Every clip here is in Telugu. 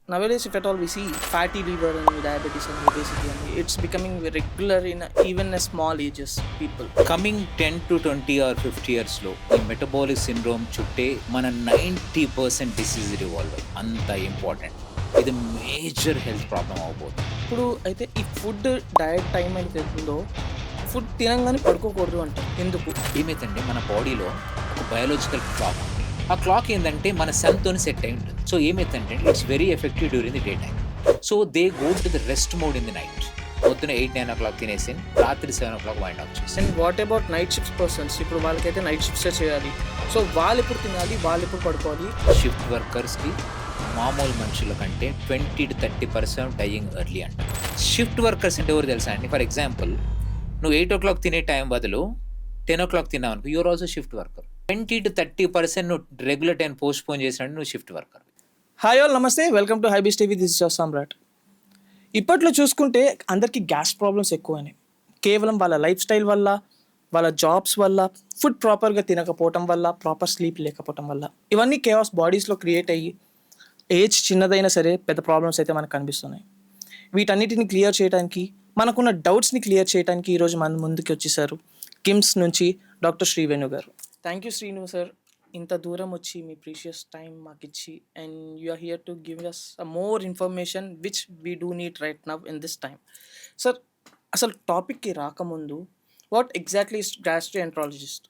Nowadays, if at all we see fatty liver and diabetes and obesity, and it's becoming regular in even a small ages people. Coming 10 to 20 or 50 yearsలో ఈ మెటబాలిక్ సిండ్రోమ్ చుట్టే మన 90% డిసీజ్ రివాల్వ్ అంత ఇంపార్టెంట్. ఇది మేజర్ హెల్త్ ప్రాబ్లం అవబోతుంది. ఇప్పుడు అయితే ఈ ఫుడ్ డయట్ టైం అయితే ఉందో ఫుడ్ తినంగానే పడుకోకూడదు అంట. ఎందుకు? ఏమైందంటే మన బాడీలో ఒక బయాలజికల్ క్లాక్, ఆ క్లాక్ ఏంటంటే మన సన్తో సెట్ అయి ఉంటుంది. సో ఏమైందంటే it's very effective during the day time. So they go to the rest mode in the night. పొద్దున 8-9 o'clock తినేసి రాత్రి 7 o'clock వైండ్ అప్ చేసి. And what about night shifts persons? ఇప్పుడు వాళ్ళకైతే నైట్ షిఫ్ట్స్ చేయాలి. సో వాళ్ళు ఎప్పుడు తినాలి, వాళ్ళు ఎప్పుడు పడుకోవాలి? షిఫ్ట్ వర్కర్స్కి మామూలు మనుషుల కంటే 20-30% డయింగ్ ఎర్లీ అంట. షిఫ్ట్ వర్కర్స్ అంటే ఎవరు తెలుసా అండి? ఫర్ ఎగ్జాంపుల్, నువ్వు 8 o'clock తినే టైం బదులు 10 o'clock తిన్నావు అనుకో, యూఆర్ ఆల్సో షిఫ్ట్ వర్కర్. 20-30% నువ్వు రెగ్యులర్ టైం పోస్ట్ పోన్ చేసినట్టు నువ్వు షిఫ్ట్ వర్కర్. హాయ్ ఆల్, నమస్తే, welcome to HyBiz TV. This is Samrat. ఇప్పట్లో చూసుకుంటే అందరికీ గ్యాస్ ప్రాబ్లమ్స్ ఎక్కువైనాయి. కేవలం వాళ్ళ లైఫ్ స్టైల్ వల్ల, వాళ్ళ జాబ్స్ వల్ల, ఫుడ్ ప్రాపర్గా తినకపోవటం వల్ల, ప్రాపర్ స్లీప్ లేకపోవటం వల్ల ఇవన్నీ కేఆస్ బాడీస్లో క్రియేట్ అయ్యి ఏజ్ చిన్నదైనా సరే పెద్ద ప్రాబ్లమ్స్ అయితే మనకు కనిపిస్తున్నాయి. వీటన్నిటిని క్లియర్ చేయడానికి, మనకున్న డౌట్స్ని క్లియర్ చేయడానికి ఈరోజు మన ముందుకు వచ్చేసారు కిమ్స్ నుంచి డాక్టర్ శ్రీవేణు గారు. థ్యాంక్ యూ శ్రీను సార్, ఇంత దూరం వచ్చి మీ ప్రీషియస్ టైం మాకు ఇచ్చి, and you are here to give us more information which we do need right now in this time. Sir, అసలు టాపిక్కి రాకముందు what exactly is gastroenterologist?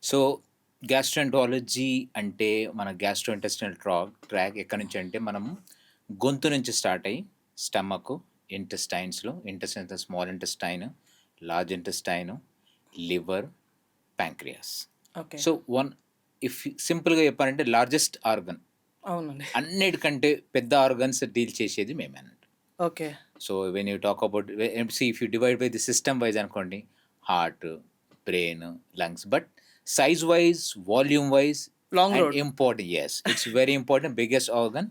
So gastroenterology అంటే మన గ్యాస్ట్రోఇంటెస్టినల్ ట్రాక్ ఎక్కడి నుంచి అంటే మనం గొంతు నుంచి స్టార్ట్ అయ్యి stomach, intestines, small intestine, large intestine, liver, pancreas. Okay. So if సింపుల్గా చెప్పాలంటే లార్జెస్ట్ ఆర్గన్, అవునండి. అన్నిటికంటే పెద్ద ఆర్గన్స్ డీల్ చేసేది మేమే అన్నట్టు. Okay. So when you talk about if you divide by the system wise అనుకోండి, heart, brain, lungs, but size wise, volume wise, long road. important, yes, it's very important, biggest organ,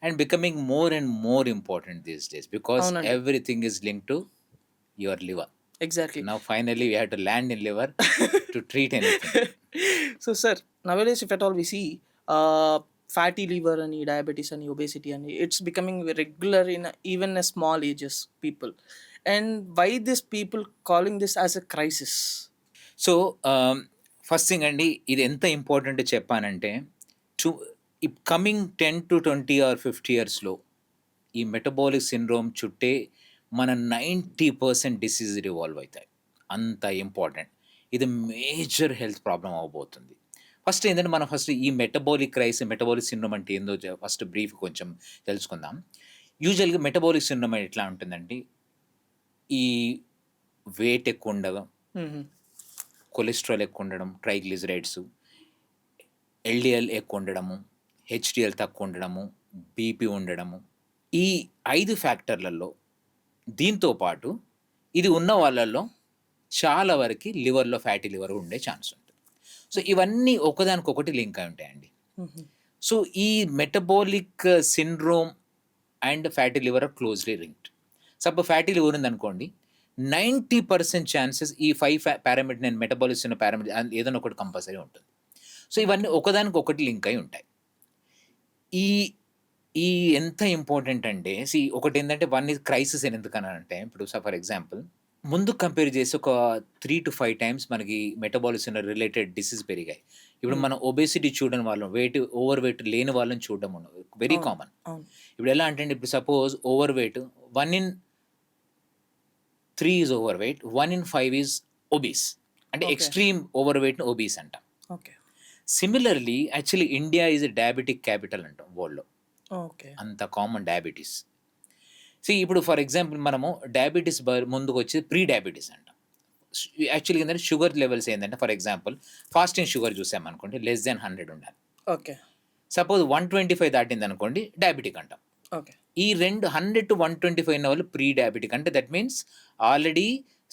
and becoming more and more important these days because అవునండి. everything is linked to your liver. Exactly. Now finally we have to land in liver to treat anything. So sir, nowadays if at all we see fatty liver and diabetes and obesity, and it's becoming regular in even a small ages people. And why these people calling this as a crisis? So first thing అండి, ఇది ఎంత ఇంపార్టెంట్ చెప్పానంటే, కమింగ్ 10 to 20 or 50 yearsలో ఈ మెటబాలిక్ సిండ్రోమ్ చుట్టే మన 90% డిసీజ్ రివాల్వ్ అవుతాయి. అంత ఇంపార్టెంట్. ఇది మేజర్ హెల్త్ ప్రాబ్లం అవబోతుంది. ఫస్ట్ ఏంటంటే మనం ఈ మెటబాలిక్ సిండ్రోమ్ అంటే ఏందో ఫస్ట్ బ్రీఫ్ కొంచెం తెలుసుకుందాం. యూజువల్గా మెటబాలిక్ సిండ్రోమ్ ఎట్లా ఉంటుందండి, ఈ వెయిట్ ఎక్కువ ఉండగా, కొలెస్ట్రాల్ ఎక్కువ ఉండడం, ట్రైగ్లిజరైడ్స్, ఎల్డిఎల్ ఎక్కువ ఉండడము, హెచ్డిఎల్ తక్కువ ఉండడము, బీపీ ఉండడము, ఈ 5 ఫ్యాక్టర్లలో దీంతో పాటు ఇది ఉన్న వాళ్ళల్లో చాలా వరకు లివర్లో ఫ్యాటీ లివర్ ఉండే ఛాన్స్ ఉంటుంది. సో ఇవన్నీ ఒకదానికొకటి లింక్ అయి ఉంటాయండి. సో ఈ metabolic syndrome and fatty liver or closely linked. Suppose fatty liver ఉందనుకోండి, 90% ఛాన్సెస్ ఈ 5 పారామీటర్, నేను మెటబాలిక్స్ ఉన్న పారామీటర్ ఏదైనా ఒకటి కంపల్సరీ ఉంటుంది. సో ఇవన్నీ ఒకదానికొకటి లింక్ అయి ఉంటాయి. ఈ ఎంత ఇంపార్టెంట్ అంటే, ఒకటి ఏంటంటే వన్ ఇస్ క్రైసిస్ అని ఎందుకనంటే, ఇప్పుడు ఫర్ ఎగ్జాంపుల్ ముందు కంపేర్ చేసి ఒక 3 to 5 times మనకి మెటబాలిక్స్ రిలేటెడ్ డిసీజ్ పెరిగాయి. ఇప్పుడు మనం ఒబేసిటీ చూడని వాళ్ళం, ఓవర్ వెయిట్ లేని వాళ్ళని చూడడం వెరీ కామన్. ఇప్పుడు ఎలా అంటే, ఇప్పుడు suppose over weight 1 in 3 is over weight, 1 in 5 is obese. అంటే ఎక్స్ట్రీమ్ ఓవర్ వెయిట్ ఒబీస్ అంటాం. Okay. Similarly actually India is diabetic capital అంటాం వరల్డ్లో. ఓకే. అంత కామన్ డయాబెటీస్. ఇప్పుడు ఫర్ ఎగ్జాంపుల్ మనము డయాబెటీస్ ముందుకు వచ్చి ప్రీ డయాబెటీస్ అంటాం. యాక్చువల్గా ఏంటంటే షుగర్ లెవెల్స్ ఏంటంటే, ఫర్ ఎగ్జాంపుల్ ఫాస్టింగ్ షుగర్ చూసామనుకోండి, less than 100 ఉండాలి. ఓకే. సపోజ్ 125 దాటింది అనుకోండి, డయాబెటిక్ అంటాం. ఓకే. ఈ 100 to 125 ఉన్న వాళ్ళు ప్రీ డయాబెటిక్, అంటే దట్ మీన్స్ ఆల్రెడీ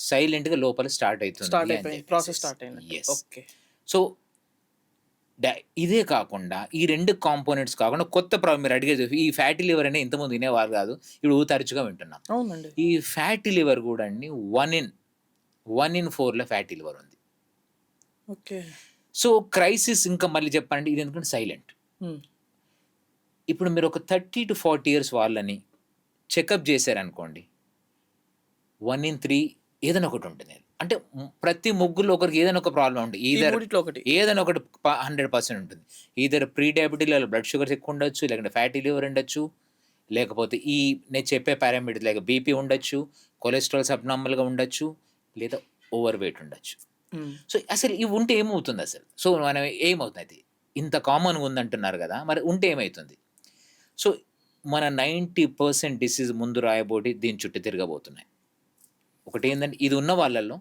సైలెంట్గా లోపల స్టార్ట్ అవుతుంది, ప్రాసెస్ స్టార్ట్ అయింది. Yes. ఓకే. సో ఇదే కాకుండా ఈ 2 కాంపోనెంట్స్ కాకుండా కొత్త ప్రాబ్లం మీరు అడిగేది, ఈ ఫ్యాటీ లివర్ అనే ఇంతకుముందు వినేవారు కాదు, ఇప్పుడు తరచుగా వింటున్నాం. అవునండి. ఈ ఫ్యాటీ లివర్ కూడా అండి 1 in 4లో ఫ్యాటీ లివర్ ఉంది. ఓకే. సో క్రైసిస్ ఇంకా మళ్ళీ చెప్పండి, ఇది ఎందుకంటే సైలెంట్. ఇప్పుడు మీరు ఒక 30 to 40 ఇయర్స్ వాళ్ళని చెకప్ చేశారనుకోండి, 1 in 3 ఏదైనా ఒకటి ఉంటుంది. అంటే ప్రతి ముగ్గురులో ఒకరికి ఏదైనా ఒక ప్రాబ్లమ్ ఉంటుంది. ఈ మూడిట్లో ఒకటి. ఏదైనా ఒకటి 100% ఉంటుంది. ఈదర్ ప్రీ డయాబెటిక్ లేదా బ్లడ్ షుగర్స్ ఎక్కువ ఉండొచ్చు, లేకుంటే ఫ్యాటీ లివర్ ఉండొచ్చు, లేకపోతే ఈ నేను చెప్పే పారామీటర్స్ లైక్ బీపీ ఉండొచ్చు, కొలెస్ట్రాల్స్ అబ్నార్మల్‌గా ఉండొచ్చు, లేదా ఓవర్ వెయిట్ ఉండొచ్చు. సో, అసలు ఇవి ఉంటే ఏమవుతుంది అసలు? సో, మనం ఏమవుతుంది? ఇంత కామన్‌గా ఉందంటున్నారు గదా! మరి ఉంటే ఏమైతుంది? సో, మన 90% డిసీజ్ ముందు రాయబోటి దీని చుట్టూ తిరగబోతున్నాయి. ఒకటేందంటే ఇది ఉన్న వాళ్ళల్లో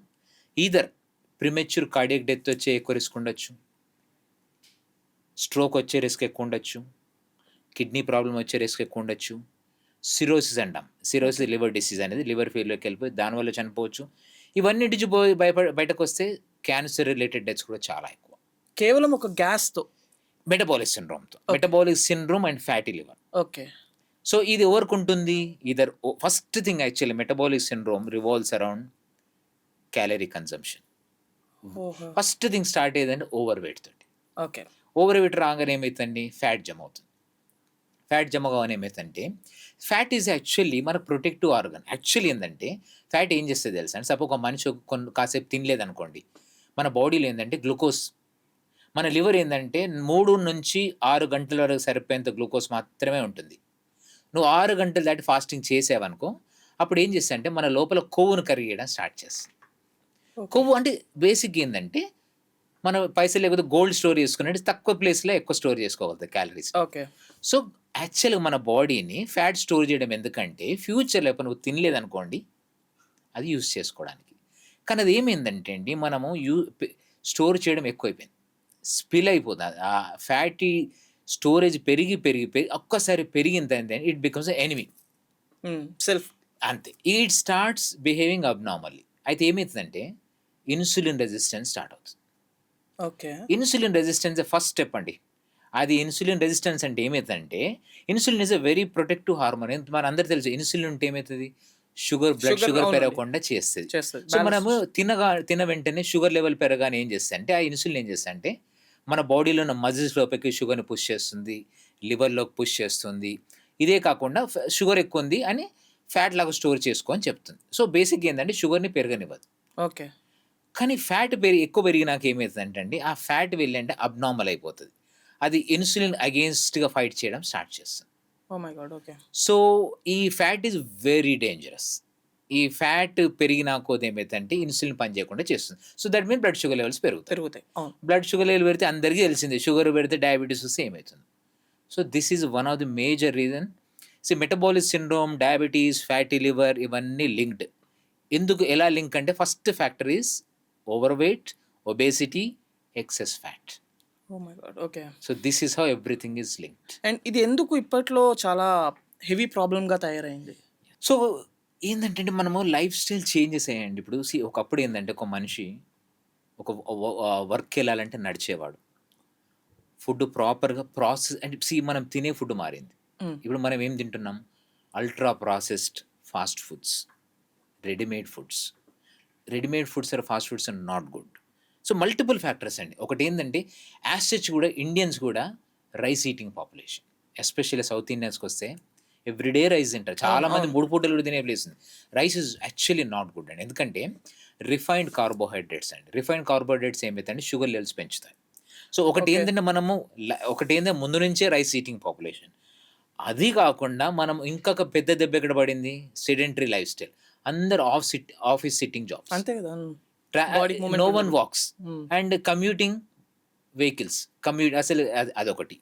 ఈదర్ ప్రిమెచ్యూర్ కార్డియాక్ డెత్ వచ్చే ఎక్కువ రిస్క్ ఉండొచ్చు. స్ట్రోక్ వచ్చే రిస్క్ ఎక్కువ ఉండొచ్చు. కిడ్నీ ప్రాబ్లమ్ వచ్చే రిస్క్ ఎక్కువ ఉండొచ్చు. సిరోసిస్ అంటాం. సిరోసిస్ లివర్ డిసీజ్ అనేది లివర్ ఫెయిల్యూర్‌కి వెళ్ళిపోయి దానివల్ల చనిపోవచ్చు. ఇవన్నీ నుంచి బయటకొస్తే క్యాన్సర్ రిలేటెడ్ డెత్స్ కూడా చాలా ఎక్కువ. కేవలం ఒక గ్యాస్‌తో. మెటబాలిక్ సిండ్రోమ్‌తో. Okay. Metabolic syndrome and fatty liver. Okay. So, ఇది ఎవరికుంటుంది? Either first thing actually metabolic syndrome revolves around calorie consumption. ఓహో! ఫస్ట్ థింగ్ స్టార్ట్ అయ్యేదంటే ఓవర్ వెయిట్ తోటి. ఓకే. ఓవర్ వెయిట్ రాగానే ఏమైతుందండి? ఫ్యాట్ జమ అవుతుంది. ఫ్యాట్ జమ కాగానే ఏమైతుందంటే ఫ్యాట్ ఈజ్ యాక్చువల్లీ మన ప్రొటెక్టివ్ ఆర్గన్. యాక్చువల్లీ ఏందంటే ఫ్యాట్ ఏం చేస్తది తెలుసా అండి? సపోజ్ ఒక మనిషి కాసేపు తినలేదనుకోండి, మన బాడీలో ఏందంటే గ్లూకోజ్, మన లివర్ ఏందంటే 3-6 గంటల వరకు సరిపోయేంత గ్లూకోజ్ మాత్రమే ఉంటుంది. నువ్వు 6 గంటలు దాటి ఫాస్టింగ్ చేసావనుకో, అప్పుడు ఏం చేస్తదంటే మన లోపల కొవ్వును కరిగియడం స్టార్ట్ చేస్తుంది. ఓకే. కొవ్వు అంటే బేసిక్‌గా ఏందంటే మనం పైసలు లేకపోతే గోల్డ్ స్టోర్ చేసుకున్నట్టు తక్కువ ప్లేస్‌లో ఎక్కువ స్టోర్ చేసుకోగలుగుతాయి క్యాలరీస్. ఓకే. సో, యాక్చువల్‌గా మన బాడీని ఫ్యాట్ స్టోర్ చేయడం ఎందుకంటే ఫ్యూచర్‌లో ఎప్పుడు నువ్వు తినలేదనుకోండి, అది యూజ్ చేసుకోవడానికి. కానీ అది ఏమైందంటే అండి మనము స్టోర్ చేయడం ఎక్కువైపోయింది. స్పిల్ అయిపోతుంది. ఆ ఫ్యాటీ స్టోరేజ్ పెరిగి ఒక్కసారి పెరిగిందంటే it becomes a enemy. Self. అంతే. It starts behaving abnormally. అయితే ఏమైతుందంటే ఇన్సులిన్ రెసిస్టెన్స్ స్టార్ట్ అవుతుంది. Okay. Insulin resistance first step అండి. అది ఇన్సులిన్ రెసిస్టెన్స్ అంటే ఏమైతుందంటే insulin is a very protective hormone. మనందరికీ తెలుసు ఇన్సులిన్ ఉంటే ఏమైతది? బ్లడ్ షుగర్ అవునండి. పెరగకుండా చేస్తది. చేస్తది. సో, మనము తిన వెంటనే షుగర్ లెవెల్ పెరగగానే ఏం చేస్తదంటే ఆ ఇన్సులిన్ ఏం చేస్తదంటే మన బాడీలో ఉన్న మజిల్స్ లోపలికి షుగర్‌ని పుష్ చేస్తుంది. లివర్‌లోకి పుష్ చేస్తుంది. ఇదే కాకుండా షుగర్ ఎక్కువుంది అని ఫ్యాట్ లాగా స్టోర్ చేసుకో అని చెప్తుంది. సో, బేసిక్‌గా ఏందంటే షుగర్‌ని పెరగనివ్వదు. ఓకే. కానీ ఫ్యాట్ ఎక్కువ పెరిగినాక ఏమైతదంటే అండి ఆ ఫ్యాట్ వెళ్ళంటే అబ్నార్మల్ అయిపోతది. అది ఇన్సులిన్ అగెయిన్స్ట్‌గా ఫైట్ చేయడం స్టార్ట్ చేస్తుంది. ఓహ్ మై గాడ్! ఓకే. సో, ఈ ఫ్యాట్ ఈజ్ వెరీ డేంజరస్. ఈ ఫ్యాట్ పెరిగిన కొద్దీ ఏమైద్దంటే ఇన్సులిన్ పని చేయకుండా చేస్తుంది. So, that means blood sugar levels పెరుగుతాయి. పెరుగుతాయి. అవును. బ్లడ్ షుగర్ లెవెల్ పెడితే అందరికీ తెలిసిందే. షుగర్ పెడితే డయాబెటిస్ వస్తే ఏమైతుంది. So, this is one of the major reason. Metabolic syndrome, diabetes, fatty liver ఇవన్నీ లింక్డ్. ఎలా లింక్ అంటే first factor is over wait, obesity, excess fat. Oh my God! Okay. So, this is how everything is linked. And ఇది ఎందుకు ఇప్పట్లో చాలా హెవీ ప్రాబ్లమ్‌గా తయారైంది? సో, ఏందంటే మనము లైఫ్ స్టైల్ చేంజెస్ అయ్యాయండి. ఇప్పుడు ఒకప్పుడు ఏందంటే ఒక మనిషి ఒక వర్క్‌కెళ్ళాలంటే నడిచేవాడు. ఫుడ్ ప్రాపర్‌గా ప్రాసెస్ అంటే మనం తినే ఫుడ్ మారింది. హ్మ్. ఇప్పుడు మనం ఏం తింటున్నాం? Ultra processed fast foods, readymade foods. Readymade foods are fast foods are not good. So, multiple factors అండి. ఒకటేందంటే యాజ్ సచ్ కూడా ఇండియన్స్ కూడా rice eating population. Especially south ఇండియన్స్‌కొస్తే ఎవ్రీడే రైస్ తింటారు. చాలా మంది అవును. 3 పూటలు కూడా తినే ప్లేస్ ఉంది. Rice is actually not good అండి. ఎందుకంటే రిఫైన్డ్ కార్బోహైడ్రేట్స్ అండి. రిఫైన్డ్ కార్బోహైడ్రేట్స్ ఏమైతాయంటే షుగర్ లెవెల్స్ పెంచుతాయి. So, okay. ఒకటేందంటే ముందు నుంచే రైస్ ఈటింగ్ పాపులేషన్. అది కాకుండా మనం ఇంకొక పెద్ద దెబ్బ ఎక్కడ పడింది? Sedentary life style. అందరూ ఆఫీస్ సిట్టింగ్ జాబ్స్. అంతే కదా! బాడీ నో మూవ్‌మెంట్ వన్ ఉండదు. వాక్స్ హ్మ్. And commuting vehicles. అసలు అదొకటి.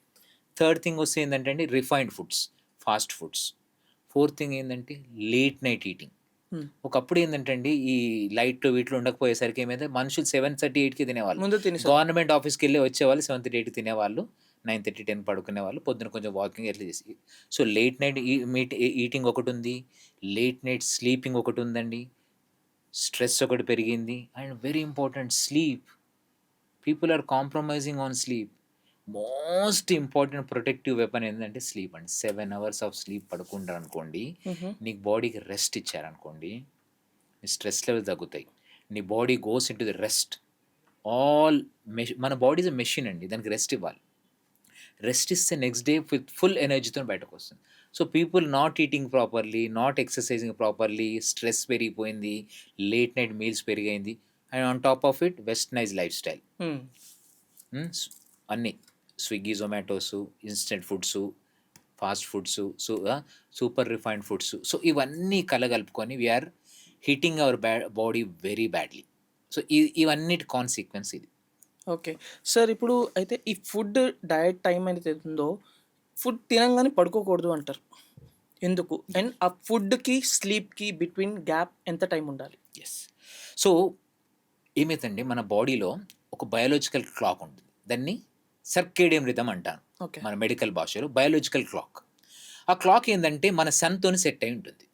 థర్డ్ థింగ్ వస్తే ఏందంటే అండి refined foods, fast foods. Fourth thing ఏందంటే లేట్ నైట్ ఈటింగ్. హ్మ్. ఒకప్పుడు ఏందంటే అండి ఈ లైట్ వీటిలో ఉండకపోయేసరికి ఏమైతే మనుషులు 7:30, 8కి తినేవాళ్ళు. ముందు తినేసారు. గవర్నమెంట్ ఆఫీస్‌కెళ్ళి వచ్చేవాళ్ళు 7:30, 8కి తినేవాళ్ళు. 9:30, 10 పడుకునేవాళ్ళు. పొద్దున కొంచెం వాకింగ్ ఎట్లా చేసి. సో, లేట్ నైట్ ఈటింగ్ ఒకటుంది. లేట్ నైట్ స్లీపింగ్ ఒకటుందండి. స్ట్రెస్ ఒకటి పెరిగింది. And very important sleep. People are compromising on sleep. Most important protective weapon ఏంటంటే స్లీప్ అండి. 7 అవర్స్ ఆఫ్ స్లీప్ పడుకుంటారనుకోండి, హుహు. నీకు బాడీకి రెస్ట్ ఇచ్చారనుకోండి, నీ స్ట్రెస్ లెవెల్స్ తగ్గుతాయి. నీ body goes into the rest. మన బాడీ ఈజ్ ఎ మెషిన్ అండి. దానికి రెస్ట్ ఇవ్వాలి. రెస్ట్ ఇస్తే నెక్స్ట్ డే విత్ ఫుల్ ఎనర్జీతో బయటకు వస్తుంది. So people not eating properly, not exercising properly, stress పెరిగిపోయింది, లేట్ నైట్ మీల్స్ పెరిగైంది, and on top of it westernize life style. అన్నీ Swiggy, Zomatos, instant foods, fast foods, super refined foods. So ఇవన్నీ కలగలుపుకొని we are hitting our body very badly. So ఇవన్నిటి కాన్సిక్వెన్స్ ఇది. ఓకే. సార్ ఇప్పుడు అయితే ఈ ఫుడ్ డయట్ టైం అనేది ఉందో, ఫుడ్ తినంగానే పడుకోకూడదు అంటారు. ఎందుకు? అండ్ ఆ ఫుడ్‌కి, స్లీప్‌కి బిట్వీన్ గ్యాప్ ఎంత టైం ఉండాలి? ఎస్. సో ఏమైతుందండి, మన బాడీలో ఒక బయాలజికల్ క్లాక్ ఉంటుంది. దాన్ని సర్కేడియం రిథమ్ అంటాను ఓకే. మన మెడికల్ భాషలో. Biological clock. ఆ క్లాక్ ఏంటంటే మన సన్‌తోని సెట్ అయి ఉంటుంది.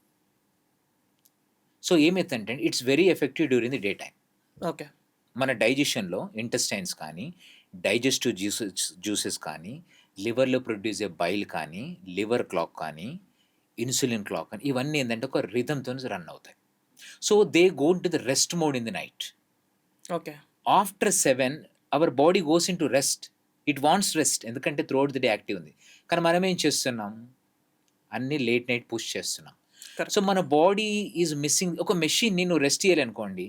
సో ఏమైతుందంటే it's very effective during the day time. Okay. మన డైజెషన్లో ఇంటెస్టైన్స్ కానీ, డైజెస్టివ్ జ్యూసెస్ కానీ, లివర్లో ప్రొడ్యూస్ అయ్యే బైల్ కానీ, లివర్ క్లాక్ కానీ, ఇన్సులిన్ క్లాక్ కానీ, ఇవన్నీ ఏంటంటే ఒక రిథమ్తో రన్ అవుతాయి. So they go to the rest mode in the night. Okay. After 7 our body goes into rest. It wants rest, ఎందుకంటే త్రూఅవుట్ ది డే యాక్టివ్ ఉంది. కానీ మనం ఏం చేస్తున్నాం, అన్నీ లేట్ నైట్ పుష్ చేస్తున్నాం. కరెక్ట్. సో మన బాడీ ఈజ్ మిస్సింగ్. ఒక మెషిన్ని నువ్వు రెస్ట్ చేయాలనుకోండి,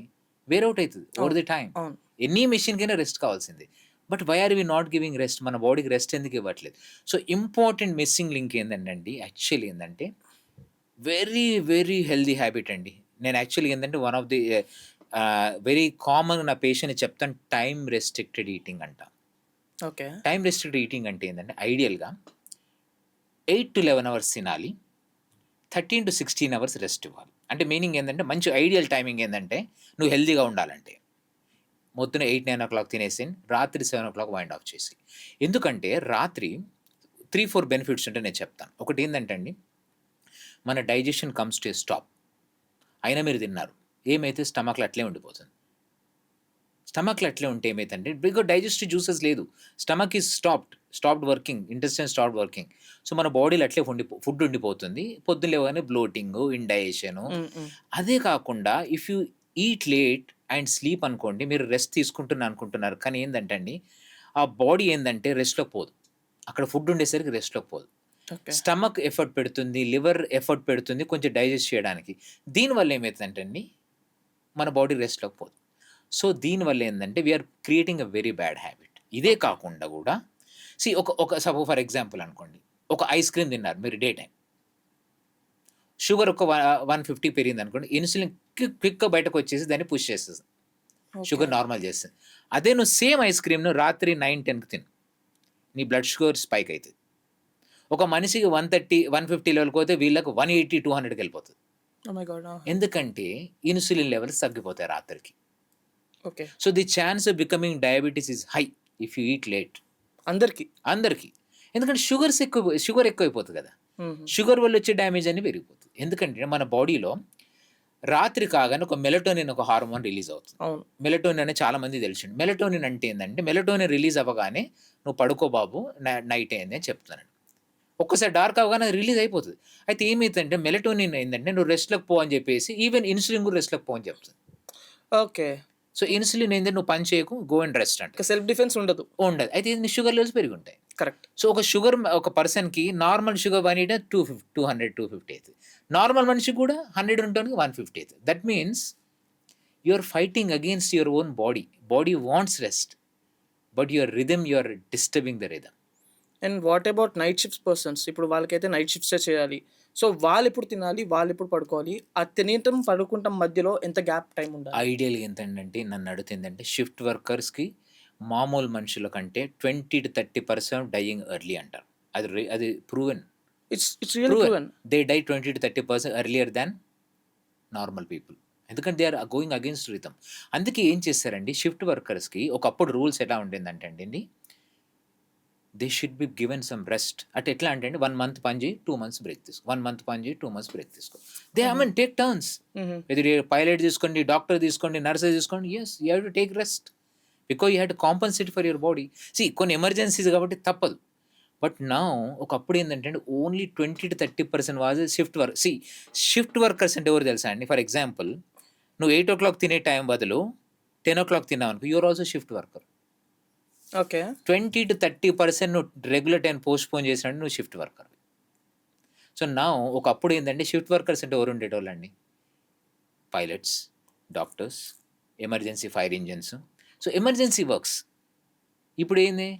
వేర్ అవుట్ అవుతుంది ఓవర్ ది టైం. అవును. ఎనీ మెషిన్కైనా రెస్ట్ కావాల్సింది. But why are we not giving rest? మన బాడీకి రెస్ట్ ఎందుకు ఇవ్వట్లేదు? సో ఇంపార్టెంట్ మిస్సింగ్ లింక్ ఏంటంటే అండి, యాక్చువల్లీ ఏంటంటే వెరీ వెరీ హెల్దీ హ్యాబిట్ అండి. నేను యాక్చువల్లీ ఏంటంటే one of the very common నా పేషెంట్ చెప్తాను, టైం రెస్ట్రిక్టెడ్ ఈటింగ్ అంట. ఓకే. టైం రెస్ట్రిక్టెడ్ ఈటింగ్ అంటే ఏంటంటే ఐడియల్గా 8 to 11 అవర్స్ తినాలి, 13 to 16 అవర్స్ రెస్ట్ ఇవ్వాలి. అంటే మీనింగ్ ఏంటంటే మంచి ఐడియల్ టైమింగ్ ఏంటంటే నువ్వు హెల్దీగా ఉండాలంటే మొత్తం 8-9 o'clock తినేసి రాత్రి 7 o'clock వైండ్ ఆఫ్ చేసి. ఎందుకంటే రాత్రి 3-4 బెనిఫిట్స్ ఉంటే నేను చెప్తాను. ఒకటి ఏంటంటే అండి, మన డైజెషన్ కమ్స్ టు స్టాప్. అయినా మీరు తిన్నారు, ఏమైతే స్టమక్లో అట్లే ఉండిపోతుంది. స్టమక్లో అట్లే ఉంటే ఏమైతుందంటే, బికాజ్ డైజెస్టివ్ జ్యూసెస్ లేదు, stomach is stopped working, intestine stopped working. So మన బాడీలో అట్లే ఫుడ్ ఉండిపోతుంది. పొద్దున్న లేవగానే బ్లోటింగ్, ఇండైజెషను. అదే కాకుండా if you eat late and sleep అనుకోండి, మీరు రెస్ట్ అనుకుంటున్నారు, కానీ ఏంటంటే అండి ఆ బాడీ ఏంటంటే రెస్ట్లోకి పోదు. అక్కడ ఫుడ్ ఉండేసరికి రెస్ట్లోకి పోదు. ఓకే. స్టమక్ ఎఫర్ట్ పెడుతుంది, లివర్ ఎఫర్ట్ పెడుతుంది కొంచెం డైజెస్ట్ చేయడానికి. దీనివల్ల ఏమవుతుందంటే అండి మన బాడీ రెస్ట్లోకి పోదు. సో దీనివల్ల ఏంటంటే we are creating a very bad habit. ఇదే కాకుండా కూడా ఒక సపోజ్ ఫర్ ఎగ్జాంపుల్ అనుకోండి, ఒక ఐస్ క్రీమ్ తిన్నారు మీరు డే టైం, షుగర్ ఒక 150 పెరిగింది అనుకోండి, ఇన్సులిన్ క్విక్గా బయటకు వచ్చేసి దాన్ని పుష్ చేస్తుంది, షుగర్ నార్మల్ చేస్తుంది. అదే నువ్వు సేమ్ ఐస్ క్రీమ్ను రాత్రి 9-10కి తిను, నీ బ్లడ్ షుగర్ స్పైక్ అవుతుంది. ఒక మనిషికి 130-150 లెవెల్కి పోతే వీళ్ళకి 180-200కి వెళ్ళిపోతుంది. Oh my God. ఎందుకంటే ఇన్సులిన్ లెవెల్స్ తగ్గిపోతాయి రాత్రికి. Okay. So the chance of becoming diabetes is high if you eat late. అందరికీ. ఎందుకంటే షుగర్ ఎక్కువైపోతుంది కదా, షుగర్ వల్ల వచ్చే డ్యామేజ్ అని పెరిగిపోతుంది. ఎందుకంటే మన బాడీలో రాత్రి కాగానే ఒక మెలటోనిన్ ఒక హార్మోన్ రిలీజ్ అవుతుంది. అవును. మెలటోనిన్ అని చాలా మంది తెలిసింది. మెలటోనిన్ అంటే ఏంటంటే, మెలటోనిన్ రిలీజ్ అవ్వగానే నువ్వు పడుకో బాబు, నైట్ అయింది అని చెప్తున్నాను. ఒక్కసారి డార్క్ అవగానే రిలీజ్ అయిపోతుంది. అయితే ఏమైతుందంటే మెలటోనిన్ ఏంటంటే నువ్వు రెస్ట్లోకి పో అని చెప్పేసి, ఈవెన్ ఇన్సులిన్ కూడా రెస్ట్లోకి పో అని చెప్తుంది. ఓకే. సో ఇన్సులిన్ ఏంటంటే నువ్వు పని చేయకు, గో అండ్ రెస్ట్ అంటే సెల్ఫ్ డిఫెన్స్ ఉండదు. అయితే నీ షుగర్ లెవెల్స్ పెరిగి ఉంటాయి. కరెక్ట్. సో ఒక పర్సన్కి నార్మల్ షుగర్ 200-250 అవుతుంది. నార్మల్ మనిషికి కూడా 100 ఉంటుంది, 150 అవుతుంది. That means you are fighting against your own body. Body wants rest, but your rhythm, you are disturbing the rhythm. And what about night shifts persons? ఇప్పుడు వాళ్ళకైతే నైట్ షిఫ్ట్సే చేయాలి. సో వాళ్ళు ఎప్పుడు తినాలి, వాళ్ళు ఎప్పుడు పడుకోవాలి, ఆ తినటం పడుకుంటాం మధ్యలో ఎంత గ్యాప్ టైం ఉండాలి? ఐడియల్గా ఏంటంటే నన్ను అడుగుతుందంటే, షిఫ్ట్ వర్కర్స్కి మామూలు మనుషుల కంటే 20-30% డైయింగ్ ఎర్లీ అంటారు. అది proven. It's really proven. They die 20-30% earlier than normal people, ఎందుకంటే they are going against rhythm. అందుకే ఏం చేస్తారండి, షిఫ్ట్ వర్కర్స్కి ఒకప్పుడు రూల్స్ ఎలా ఉండిందంటే అండి, they should be given some rest. అంటే ఎట్లా అంటే 1 month పని చేయి, 2 months బ్రేక్ తీసుకో, 1 month పని చేయి, 2 months బ్రేక్ తీసుకో. They have take turns. ఇది పైలట్ తీసుకోండి, డాక్టర్ తీసుకోండి, నర్సెస్ తీసుకోండి, as you have to take rest because you have to compensate for your body. కొన్ని ఎమర్జెన్సీస్ కాబట్టి తప్పదు. బట్ నా ఒకప్పుడు ఏంటంటే only 20-30% was shift work. Shift workers అంటే ఎవరు తెలుసా అండి? ఫర్ ఎగ్జాంపుల్, నువ్వు 8 o'clock తినే టైం బదులు 10 o'clock తిన్నావు అనుకో, you are also shift worker. Okay. 20-30% నువ్వు రెగ్యులర్ టైం పోస్ట్‌పోన్ చేసినట్టు నువ్వు షిఫ్ట్ వర్కర్. సో, నౌ ఒకప్పుడు ఏందంటే షిఫ్ట్ వర్కర్స్ అంటే ఎవరు ఉండేటోళ్ళండి? Pilots, doctors, emergency fire engines. So, emergency works. ఇప్పుడేంది?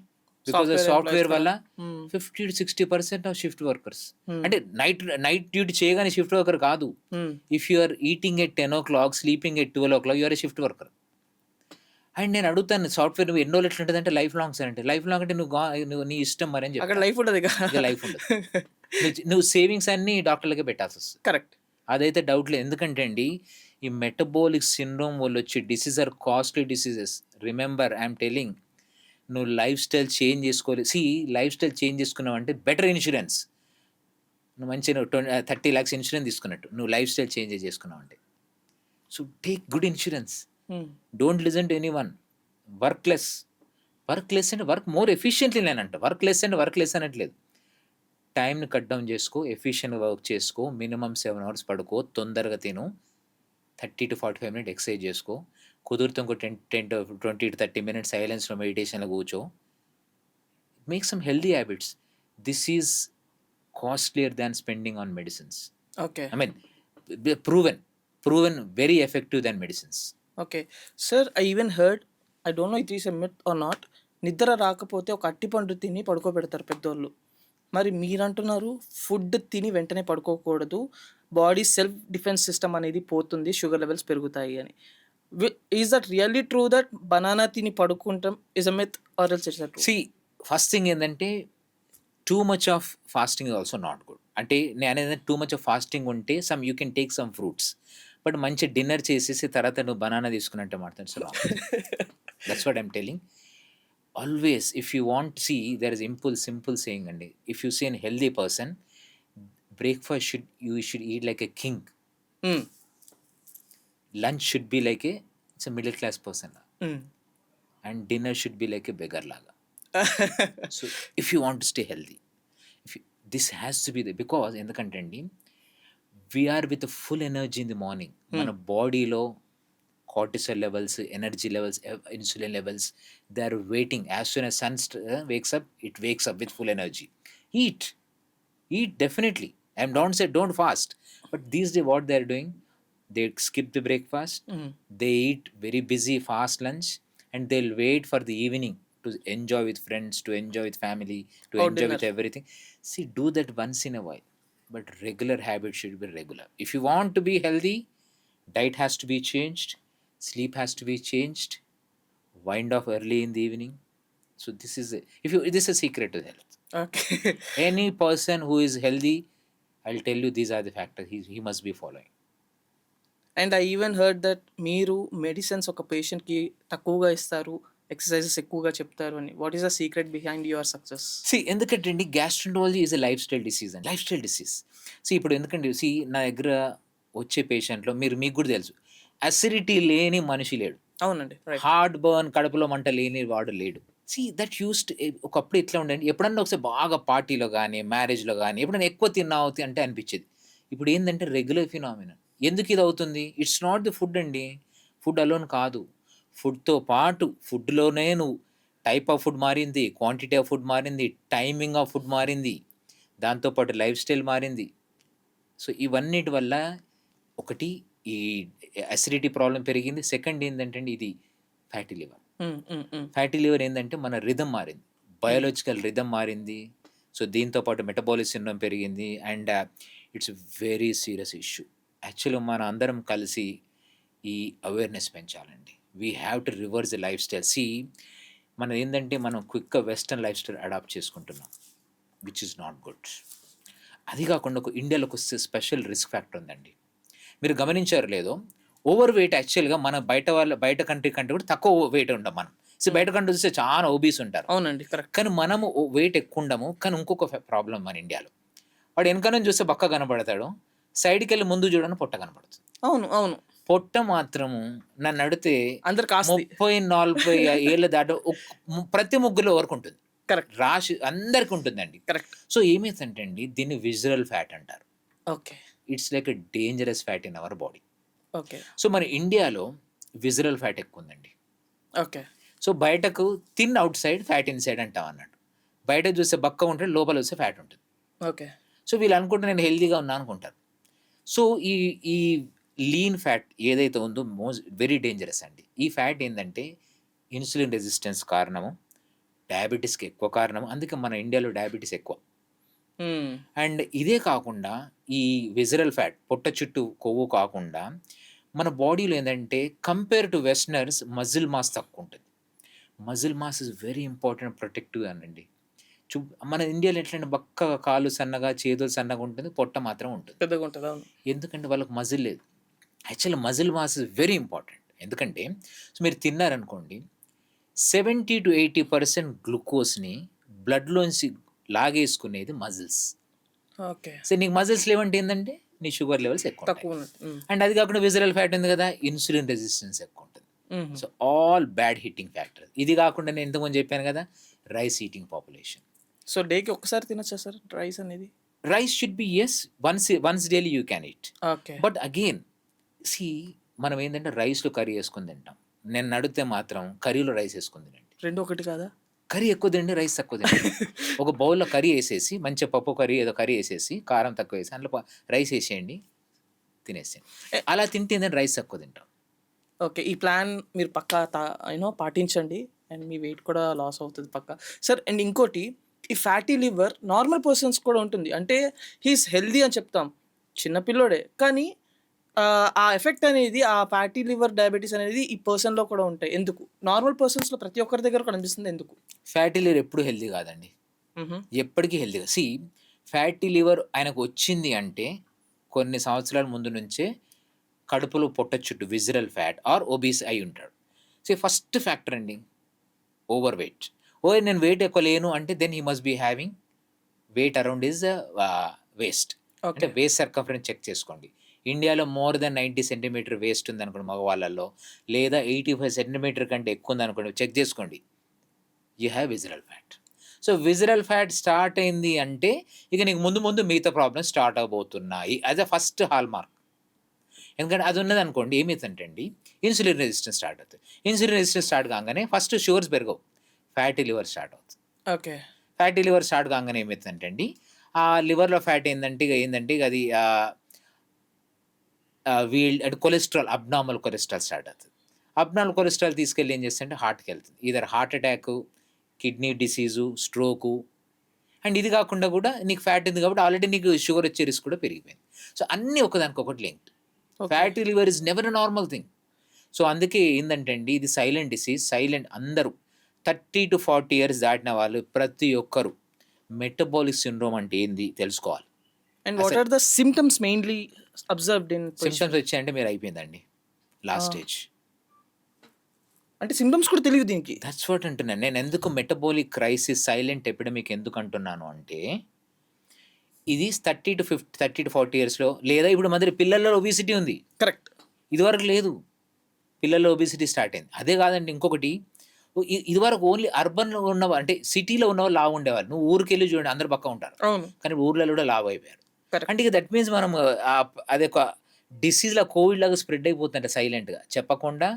Because of software employees software కూడా. వల్ల hmm. 50-60% of shift workers. Hmm. అంటే నైట్ డ్యూటీ చేయగానే షిఫ్ట్ వర్కర్ కాదు. Hmm. If you are eating at 10:00, sleeping at 12:00 you are a shift worker. And నేను అడుగుతాను సాఫ్ట్‌వేర్ నువ్వు ఎన్ని రోజులు ఎట్లుంటదంటే లైఫ్ లాంగ్ సార్ అంటే, లైఫ్ లాంగ్ అంటే నువ్వు నీ ఇష్టం మరి అని అక్కడ చెప్తా. లైఫ్ ఉండదిక. ఇక లైఫ్ ఉండదు. నువ్వు సేవింగ్స్ అన్నీ డాక్టర్‌లకే పెట్టాల్సొస్తది. కరెక్ట్. అదైతే డౌట్ లేదు. ఎందుకంటే అండి, ఈ మెటబాలిక్ సిండ్రోమ్ వల్లొచ్చే disease are costly diseases. Remember I am telling నువ్వు లైఫ్ స్టైల్ చేంజ్ చేసుకోవాలి. లైఫ్ స్టైల్ చేంజ్ చేసుకున్నావంటే బెటర్ ఇన్స్యూరెన్స్. నువ్వు మంచిగా 30 లాక్స్ ఇన్స్యూరెన్స్ తీసుకున్నట్టు. నువ్వు లైఫ్ స్టైల్ చేంజ్ చేసుకున్నావంటే. So, take good insurance. Hmm. Don't listen to anyone. Work less. Work less అంటే వర్క్ మోర్ ఎఫిషియెంట్‌లీ నేనంట. వర్క్ లెస్ అంటే వర్క్ లెస్ అనట్లేదు. టైమ్‌ని కట్ డౌన్ చేసుకో. ఎఫిషియెంట్‌గా వర్క్ చేసుకో. మినిమమ్ 7 అవర్స్ పడుకో. తొందరగా తిను. 30-45 మినిట్స్ ఎక్సర్సైజ్ చేసుకో. కుదిరితే ఇంకో 20-30 మినిట్స్ సైలెన్స్‌లో మెడిటేషన్‌లో కూర్చో. Make some healthy habits. This is costlier than spending on medicines. Okay. I mean proven very effective than medicines. Okay. Sir I even heard, I don't no it is a myth are not, నిద్ర రాకపోతే ఒక అరటిపండు తిని పడుకోబెడతారు పెద్దోళ్ళు. మరి మీరంటున్నారు ఫుడ్ తిని వెంటనే పడుకోకూడదు. బాడీ సెల్ఫ్ డిఫెన్స్ సిస్టమ్ అనేది పోతుంది. షుగర్ లెవెల్స్ పెరుగుతాయి అని. Is that really true that banana తిని పడుకుంటాం is a myth or else it's a true? First thing ఏందంటే too much of fasting is also not good. అంటే నేనేది టూ మచ్ ఆఫ్ ఫాస్టింగ్ ఉంటే you can take some fruits. But మంచి డిన్నర్ చేసేసి తర్వాత నువ్వు బనానా తీసుకున్నట్టే మాట్లాడు. So wrong. That's what I'm telling. Always if you want there is simple saying అండి. If you see an healthy person breakfast should eat like a king. Hmm. Lunch should be like it's a middle class person hmm. And dinner should be like a beggar లాగా. So if you want to stay healthy, this has to be because ఎందుకంటే అండి we are with full energy in the morning. మన బాడీలో cortisol levels, energy levels, insulin levels, they are waiting. As soon as sun wakes up, it wakes up with full energy. Eat, eat definitely. I don't say don't fast, but these days what they are doing, they skip the breakfast, హ్మ్. they eat very busy fast lunch, and they'll wait for the evening to enjoy with friends, to enjoy with family, to Or enjoy with dinner. everything. Do that once in a while, but regular habit should be regular. If you want to be healthy, diet has to be changed, sleep has to be changed, wind off early in the evening. So this is a secret to health. Okay. Any person who is healthy, I'll tell you these are the factors he must be following. And I even heard that మీరు మెడిసిన్స్ ఒక పేషెంట్‌కి తక్కువగా ఇస్తారు. ఎక్సర్‌సైజెస్ ఎక్కువగా చెప్తారు అని. What is the secret behind your success? ఎందుకంటే అండి gastroenterology is a life style disease అండి. Life style disease. ఇప్పుడు ఎందుకంటే నా దగ్గర వచ్చే పేషెంట్‌లో మీకు కూడా తెలుసు. అసిడిటీ లేని మనిషి లేడు. అవునండి. రైట్. హార్ట్ బర్న్, కడుపులో మంట లేని వాడు లేడు. దట్ యూస్డ్ ఒకప్పుడు ఎట్లా ఉండండి, ఎప్పుడన్నా ఒకసారి బాగా పార్టీలో గానీ, మ్యారేజ్‌లో గానీ, ఎప్పుడైనా ఎక్కువ తిన్నావు అంటే అనిపిచ్చేది. ఇప్పుడు ఏందంటే రెగ్యులర్ ఫినామినన్. ఎందుకు ఇది అవుతుంది? ఇట్స్ నాట్ ది ఫుడ్ అండి. ఫుడ్ అలోన్ కాదు. ఫుడ్‌తో పాటు ఫుడ్‌లోనే నువ్వు టైప్ ఆఫ్ ఫుడ్ మారింది, క్వాంటిటీ ఆఫ్ ఫుడ్ మారింది, టైమింగ్ ఆఫ్ ఫుడ్ మారింది. దాంతో పాటు లైఫ్ స్టైల్ మారింది. సో, ఇవన్నిటి వల్ల ఒకటి ఈ అసిడిటీ ప్రాబ్లమ్ పెరిగింది. సెకండ్ ఏందంటే అండి ఇది ఫ్యాటీ లివర్. హ్మ్. హ్మ్. హ్మ్. ఫ్యాటీ లివర్ ఏందంటే మన రిథమ్ మారింది. బయోలాజికల్ రిథమ్ మారింది. సో, దీంతో పాటు మెటబాలిక్ సిండ్రోమ్ పెరిగింది. And it's very serious issue. యాక్చువల్‌గా మన అందరం కలిసి ఈ అవేర్‌నెస్ పెంచాలండి. We have to reverse the life style. మనదేందంటే మనం క్విక్‌గా వెస్టర్న్ లైఫ్ స్టైల్ అడాప్ట్ చేసుకుంటున్నాం. Which is not good. అది కాకుండా ఇండియాలో ఒక స్పెషల్ రిస్క్ ఫ్యాక్టర్ ఉందండి. మీరు గమనించారో లేదో, ఓవర్ వెయిట్ యాక్చువల్‌గా మన బయట కంట్రీ కంటే కూడా తక్కువ వెయిట్ ఉంటాం మనం. బయట కంట్రీ చూస్తే చాలా ఓబీస్ ఉంటారు. అవునండి. కరెక్ట్. కానీ మనము వెయిట్ ఎక్కువ ఉండము. కానీ ఇంకొక ప్రాబ్లమ్ మన ఇండియాలో. వాడు వెనక నుంచి చూస్తే బక్క కనపడతాడు. సైడ్‌కెళ్ళి ముందు చూడగానే పొట్ట కనపడుతుంది. అవును. అవును. పొట్ట మాత్రము నన్ను అడిగితే అందరికి ఆస్తి. 30-40 ఏళ్ళు దాటి ప్రతి ముగ్గులో వరకు ఉంటుంది. కరెక్ట్. రాశి అందరికి ఉంటుందండి. కరెక్ట్. సో, ఏమైందంటే అండి దీన్ని విజరల్ ఫ్యాట్ అంటారు. Okay. It's like a dangerous fat in our body. Okay. So, మన ఇండియాలో విజరల్ ఫ్యాట్ ఎక్కువ ఉందండి. ఓకే. సో బయటకు thin out side, fat inside అంటాం అన్నట్టు. బయట చూస్తే బక్క ఉంటుంది, లోపల చూస్తే ఫ్యాట్ ఉంటుంది. ఓకే. సో వీళ్ళు అనుకుంటారు నేను హెల్తీగా ఉన్నా అనుకుంటారు. సో ఈ ఈ లీన్ ఫ్యాట్ ఏదైతే ఉందో వెరీ డేంజరస్ అండి. ఈ ఫ్యాట్ ఏంటంటే ఇన్సులిన్ రెసిస్టెన్స్ కారణము, డయాబెటీస్కి ఎక్కువ కారణము. అందుకే మన ఇండియాలో డయాబెటీస్ ఎక్కువ. అండ్ ఇదే కాకుండా ఈ విజరల్ ఫ్యాట్, పొట్ట చుట్టూ కొవ్వు కాకుండా మన బాడీలో ఏంటంటే compare to westerners muscle mass తక్కువ ఉంటుంది. Muscle mass is very important, protective అనండి. మన ఇండియాలో ఎట్లంటే బక్క కాలు సన్నగా, చేతులు సన్నగా ఉంటుంది, పొట్ట మాత్రం ఉంటుంది. పెద్దగా ఉంటుంది. అవును. ఎందుకంటే వాళ్ళకి మజిల్ లేదు. Actually muscle mass is very important. ఎందుకంటే సో మీరు తిన్నారనుకోండి, 70-80% గ్లూకోజ్ని బ్లడ్లోంచి లాగేసుకునేది మజిల్స్. ఓకే. సో నీకు మజిల్స్ లేవంటే ఏంటంటే నీ షుగర్ లెవెల్స్ ఎక్కువ ఉంటాయి. తక్కువ ఉన్నట్టు. అండ్ అది కాకుండా విజరల్ ఫ్యాట్ ఉంది కదా, ఇన్సులిన్ రెసిస్టెన్స్ ఎక్కువ ఉంటుంది. So all bad hitting factor. ఇది కాకుండా నేను ఇంతకుముందు చెప్పాను కదా, రైస్ ఈటింగ్ పాపులేషన్. సో డేకి ఒక్కసారి తినొచ్చా సార్ రైస్ అనేది? Rice should be as, once daily you can eat. Okay. But again మనం ఏంటంటే రైస్లో కర్రీ వేసుకొని తింటాం. నేను నడితే మాత్రం కర్రీలో రైస్ వేసుకొని తినండి. రెండు ఒకటి కాదా? కర్రీ ఎక్కువ తిండి, రైస్ తక్కువ తిండి. ఒక బౌల్లో కర్రీ వేసేసి, మంచిగా పప్పు కర్రీ ఏదో కర్రీ వేసేసి, కారం తక్కువ వేసి అందులో రైస్ వేసేయండి, తినేసేయండి. అలా తింటే ఏంటంటే రైస్ తక్కువ తింటాం. ఓకే. ఈ ప్లాన్ మీరు పక్కా పాటించండి అండ్ మీ వెయిట్ కూడా లాస్ అవుతుంది పక్కా. సార్ అండ్ ఇంకోటి, ఈ ఫ్యాటీ లివర్ నార్మల్ పర్సన్స్ కూడా ఉంటుంది. అంటే హీస్ హెల్దీ అని చెప్తాం, చిన్నపిల్లోడే, కానీ ఆ ఎఫెక్ట్ అనేది, ఆ ఫ్యాటీ లివర్ డయాబెటీస్ అనేది ఈ పర్సన్లో కూడా ఉంటాయి. ఎందుకు నార్మల్ పర్సన్స్లో ప్రతి ఒక్కరి దగ్గర కనిపిస్తుంది ఎందుకు? ఫ్యాటీ లివర్ ఎప్పుడు హెల్దీ కాదండి, ఎప్పటికీ హెల్దీగా. ఫ్యాటీ లివర్ ఆయనకు వచ్చింది అంటే కొన్ని సంవత్సరాల ముందు నుంచే కడుపులో పొట్ట చుట్టూ విజరల్ ఫ్యాట్ ఆర్ ఒబీస్ అయి ఉంటాడు. ఫస్ట్ ఫ్యాక్టర్ అండి ఓవర్ వెయిట్. నేను వెయిట్ ఎక్కువ లేను అంటే then he must be having weight around his waist. అంటే వేస్ట్ సర్కంఫరెన్స్ చెక్ చేసుకోండి. ఇండియాలో మోర్ దెన్ 90 సెంటీమీటర్ వేస్ట్ ఉందనుకోండి మగవాళ్ళల్లో, లేదా 85 సెంటీమీటర్ కంటే ఎక్కువ ఉందనుకోండి, చెక్ చేసుకోండి, you have visceral fat. So visceral fat start అయింది అంటే ఇక నీకు ముందు ముందు మిగతా ప్రాబ్లమ్స్ స్టార్ట్ అవబోతున్నాయి. As a first hallmark. ఎందుకంటే అది ఉన్నది అనుకోండి, ఏమవుతుందంటే అండి ఇన్సులిన్ రెసిస్టెన్స్ స్టార్ట్ అవుతుంది. ఇన్సులిన్ రెసిస్టెన్స్ స్టార్ట్ కాగానే ఫస్ట్ షుగర్స్ పెరగవు, ఫ్యాటీ లివర్ స్టార్ట్ అవుతుంది. ఓకే. ఫ్యాటీ లివర్ స్టార్ట్ కాగానే ఏమవుతుందంటే అండి ఆ లివర్లో ఫ్యాట్ ఏంటంటే ఇక అది అంటే కొలెస్ట్రాల్, అబ్నార్మల్ కొలెస్ట్రాల్ స్టార్ట్ అవుతుంది. అబ్నార్మల్ కొలెస్ట్రాల్ తీసుకెళ్ళి ఏం చేస్తుంటే హార్ట్కి వెళ్తుంది. Either heart attack, kidney disease, stroke. And ఇది కాకుండా కూడా నీకు ఫ్యాట్ ఉంది కాబట్టి ఆల్రెడీ నీకు షుగర్ వచ్చే రిస్క్ కూడా పెరిగిపోయింది. సో అన్నీ ఒకదానికొకటి linked. Fatty liver is never a normal thing. So అందుకే ఏంటంటే అండి ఇది సైలెంట్ డిసీజ్. అందరూ 30 to 40 years దాటిన వాళ్ళు ప్రతి ఒక్కరు మెటబాలిక్ సిండ్రోమ్ అంటే ఏంది తెలుసుకోవాలి. And what are the symptoms mainly observed in? Symptoms వచ్చాయంటే మీరు అయిపోయిందండి, లాస్ట్ స్టేజ్. అంటే సిమ్టమ్స్ కూడా తెలియదు దీనికి. దట్స్ వాట్ అంటున్నాను నేను. ఎందుకు మెటబాలిక్ క్రైసిస్, సైలెంట్ ఎపిడమిక్ ఎందుకు అంటున్నాను అంటే ఇది 30 to 40 yearsలో, లేదా ఇప్పుడు మన పిల్లల్లో ఒబిసిటీ ఉంది. కరెక్ట్. ఇదివరకు లేదు, పిల్లల్లో ఒబిసిటీ స్టార్ట్ అయింది. అదే కాదండి ఇంకొకటి, ఇదివరకు ఓన్లీ అర్బన్లో ఉన్న అంటే సిటీలో ఉన్న వాళ్ళు లావు ఉండేవాళ్ళు. నువ్వు ఊరికి వెళ్ళి చూడండి, అందరు పక్క ఉంటారు. అవును. కానీ ఊర్లలో కూడా లావు అయిపోయారు. అంటే ఇక దట్ మీన్స్ మనం అదే ఒక డిసీజ్లా కోవిడ్ లాగా స్ప్రెడ్ అయిపోతుందంట సైలెంట్గా, చెప్పకుండా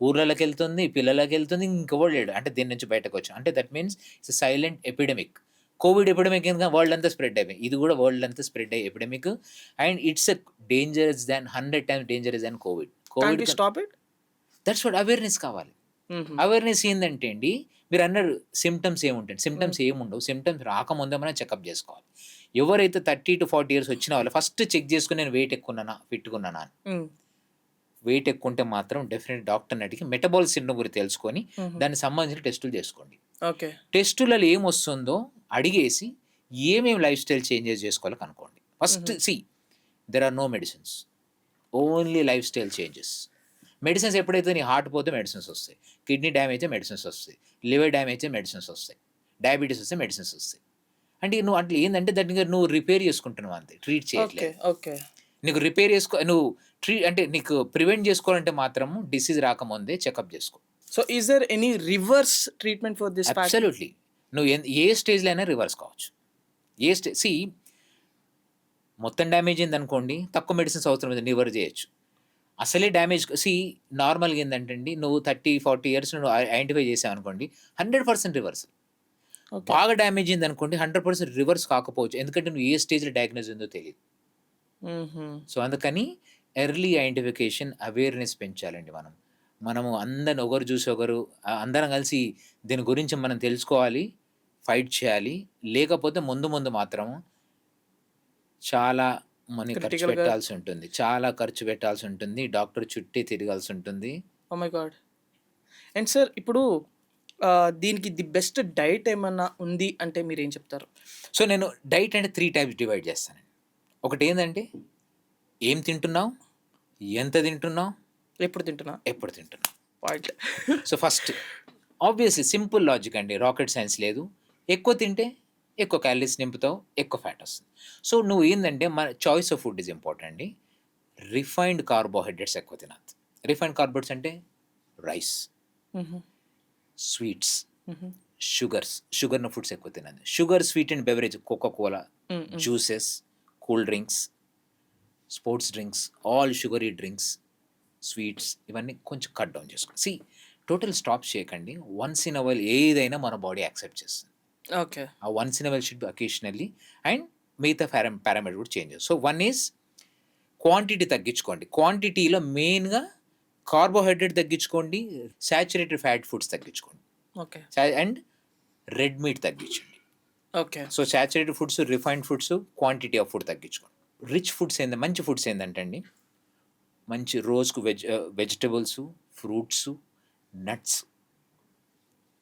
ఊర్లలోకి వెళ్తుంది, పిల్లలకి వెళ్తుంది, ఇంకెవరు లేడు. అంటే దీని నుంచి బయటకు వచ్చాం అంటే that means it's silent epidemic. Covid epidemic ఎందుకంటే వరల్డ్ అంతా స్ప్రెడ్ అయిపోయింది. ఇది కూడా వరల్డ్ అంతా స్ప్రెడ్ అయ్యే epidemic. And it's a dangerous than 100 times dangerous than Covid. Stop it. That's what awareness కావాలి. అవేర్నెస్ ఏంటంటే అండి మీరు అన్నారు సిమ్టమ్స్ ఏముంటాయి, సిమ్టమ్స్ ఏముండవు. సిమ్టమ్స్ రాకముందే మనం చెకప్ చేసుకోవాలి. ఎవరైతే 30 to 40 years వచ్చిన వాళ్ళు ఫస్ట్ చెక్ చేసుకుని నేను వెయిట్ ఎక్కున్నానా, ఫిట్టుకున్నానా అని. వెయిట్ ఎక్కువ ఉంటే మాత్రం డెఫినెట్ డాక్టర్ని అడిగి మెటబాలిక్ సిండ్రోమ్ గురించి తెలుసుకొని దానికి సంబంధించిన టెస్టులు చేసుకోండి. ఓకే. టెస్టులలో ఏం వస్తుందో అడిగేసి ఏమేమి లైఫ్ స్టైల్ చేంజెస్ చేసుకోవాలో కనుక్కోండి. First there are no medicines, only life style changes. Medicines ఎప్పుడైతే నీ హార్ట్ పోతే మెడిసిన్స్ వస్తాయి, కిడ్నీ డ్యామేజ్ అయితే మెడిసిన్స్ వస్తాయి, లివర్ డ్యామేజ్ అయితే మెడిసిన్స్ వస్తాయి, డయాబెటీస్ వస్తే మెడిసిన్స్ వస్తాయి. అంటే నువ్వు అంటే ఏంటంటే దాన్ని నువ్వు రిపేర్ చేసుకుంటున్నావు అంతే, ట్రీట్ చేయట్లేదు. ఓకే. నీకు రిపేర్ నువ్వు అంటే నీకు ప్రివెంట్ చేసుకోవాలంటే మాత్రము డిసీజ్ రాకముందే చెకప్ చేసుకో. So is there any reverse treatment for this? Absolutely. నువ్వు ఏ స్టేజ్లో అయినా రివర్స్ కావచ్చు. మొత్తం డ్యామేజ్ అయింది అనుకోండి, తక్కువ మెడిసిన్స్ అవసరం రివర్ చేయొచ్చు. అసలే డ్యామేజ్ నార్మల్‌గా ఏందంటే అండి, నువ్వు 30, 40 ఇయర్స్ నువ్వు ఐడెంటిఫై చేసావనుకోండి 100% రివర్స్. ఓకే. బాగా డ్యామేజ్ అయిందనుకోండి 100% రివర్స్ కాకపోవచ్చు. ఎందుకంటే నువ్వు ఏ స్టేజ్‌లో డయాగ్నోస్ ఉందో తెలీదు. హుహు. సో, అందుకని ఎర్లీ ఐడెంటిఫికేషన్, అవేర్‌నెస్ పెంచాలండి మనం. మనము అందరిని ఒకరు చూసి ఒకరు అందరం కలిసి దీని గురించి మనం తెలుసుకోవాలి, ఫైట్ చేయాలి. లేకపోతే ముందు ముందు మాత్రం చాలా మనీ ఖర్చు క్రిటికల్‌గా పెట్టాల్సుంటుంది. చాలా ఖర్చు పెట్టాల్సుంటుంది. డాక్టర్ చుట్టే తిరగాల్సుంటుంది. Oh my god! And sir ఇప్పుడు దీనికి ది బెస్ట్ డైట్ ఏమన్నా ఉంది అంటే మీరేం చెప్తారు? సో, నేను డైట్ అంటే 3 టైప్స్ డివైడ్ చేస్తానండి. ఒకటేందంటే ఏం తింటున్నావు? ఎంత తింటున్నావు? ఎప్పుడు తింటున్నా? ఎప్పుడు తింటున్నావు? Point. So, first obviously simple logic అండి. రాకెట్ సైన్స్ లేదు. ఎక్కువ తింటే ఎక్కువ క్యాలరీస్ నింపుతావు. ఎక్కువ ఫ్యాట్ వస్తుంది. సో, నువ్వు ఏందంటే మన choice of food is important అండి. రిఫైన్డ్ కార్బోహైడ్రేట్స్ ఎక్కువ తినొద్దు. రిఫైన్డ్ కార్బోహైడ్రేట్స్ అంటే రైస్, హుహు. స్వీట్స్, హుహు. షుగర్‌న ఫుడ్స్ ఎక్కువ తినండి. షుగర్ స్వీటెండ్ బెవరేజ్ కోకా కోలా, హ్మ్. హ్మ్. Juices, cool drinks, sports drinks, all sugary drinks, sweets ఇవన్నీ కొంచెం కట్ డౌన్ చేసుకోండి. టోటల్ స్టాప్ చేయకండి. వన్స్ ఇన్ ఎ వైల్ ఏదైనా మన బాడీ యాక్సెప్ట్ చేస్తుంది. ఓకే. ఆ once in a while should be occasionally and మిగతా పారామీటర్ కూడా change so, one is quantity తగ్గించుకోండి. క్వాంటిటీలో మెయిన్‌గా కార్బోహైడ్రేట్ తగ్గించుకోండి. సాచురేటెడ్ ఫ్యాట్ ఫుడ్స్ తగ్గించుకోండి. ఓకే. అండ్ రెడ్ మీట్ తగ్గించండి. Okay. So, saturated foods, refined foods, quantity of food తగ్గించుకోండి. రిచ్ ఫుడ్స్ మంచి ఫుడ్స్ ఏందంటే అండి, మంచి రోజుకు వెజిటబుల్సు, ఫ్రూట్సు, నట్స్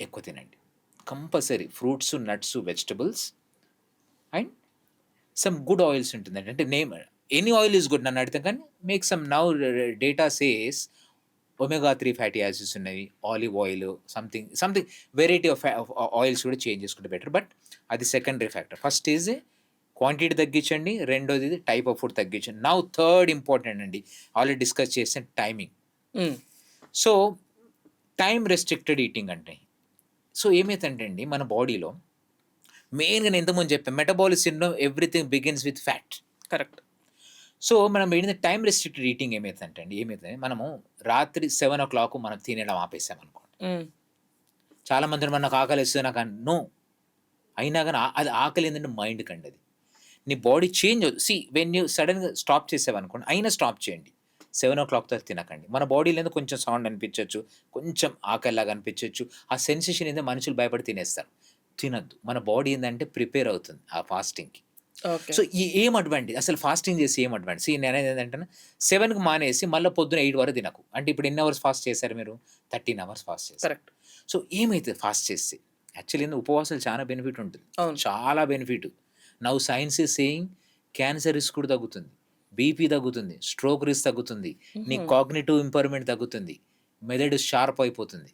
ఎక్కువ తినండి. Compulsory fruits, nuts, vegetables and some good oils ఉంటుందండి. అంటే ఎనీ ఆయిల్ ఈజ్ గుడ్ నన్ను అడిగితే కానీ make some now data says omega 3 fatty acids ఉన్నవి, olive oil, something variety of oils కూడా చేంజ్ చేసుకుంటే బెటర్. బట్ అది secondary factor. First is quantity తగ్గించండి. రెండోది టైప్ ఆఫ్ ఫుడ్ తగ్గించండి. నౌ థర్డ్ ఇంపార్టెంట్ అండి. ఆల్రెడీ డిస్కస్ చేసిన టైమింగ్. హ్మ్. సో, టైమ్ రెస్ట్రిక్టెడ్ ఈటింగ్ అంటే సో ఏమైతుందంటే అండి మన బాడీలో మెయిన్‌గా నేను ఇంతకుముందు చెప్పాను metabolic syndrome everything begins with fat. Correct. So, మనం ఏంటంటే టైమ్ రెస్ట్రిక్టెడ్ ఈటింగ్ ఏమైతుందంటే అండి మనము రాత్రి 7:00 మనం తినడం ఆపేసామనుకోండి. హ్మ్. చాలామంది నాకు ఆకలేస్తుంది నో. అయినా గాని అది ఆకలి ఏందంటే మైండ్‌కండి అది. నీ బాడీ చేంజ్ వెన్ యూ సడెన్‌గా స్టాప్ చేసావనుకోండి అయినా స్టాప్ చేయండి. 7:00 తర్వాత తినకండి. మన బాడీలో ఏందో కొంచెం సౌండ్ అనిపించొచ్చు. కొంచెం ఆకలిలాగా అనిపించొచ్చు. ఆ సెన్సేషన్ ఏందో మనుషులు భయపడి తినేస్తారు. తినొద్దు. మన బాడీ ఏందంటే ప్రిపేర్ అవుతుంది ఆ ఫాస్టింగ్‌కి. ఓకే. సో, ఏం అడ్వాంటేజ్ అసలు ఫాస్టింగ్ చేసి ఏం అడ్వాంటేజ్? నేననేది ఏందంటే 7కి మానేసి మళ్ళా పొద్దున 8 వరకు తినకు. అంటే ఇప్పుడు ఎన్ని అవర్స్ ఫాస్ట్ చేశారు మీరు? 13 అవర్స్ ఫాస్ట్ చేశారు. కరెక్ట్. సో, ఏమైతది ఫాస్ట్ చేస్తే? యాక్చువల్లీ ఉపవాసాలు చాలా బెనిఫిట్ ఉంటుంది. అవును. చాలా benefit. Now science is saying cancer risk కూడా తగ్గుతుంది. బీపీ తగ్గుతుంది. స్ట్రోక్ రిస్క్ తగ్గుతుంది. నీ హుహు. కాగ్నిటివ్ ఇంపైర్‌మెంట్ తగ్గుతుంది. మెదడు షార్ప్ అయిపోతుంది.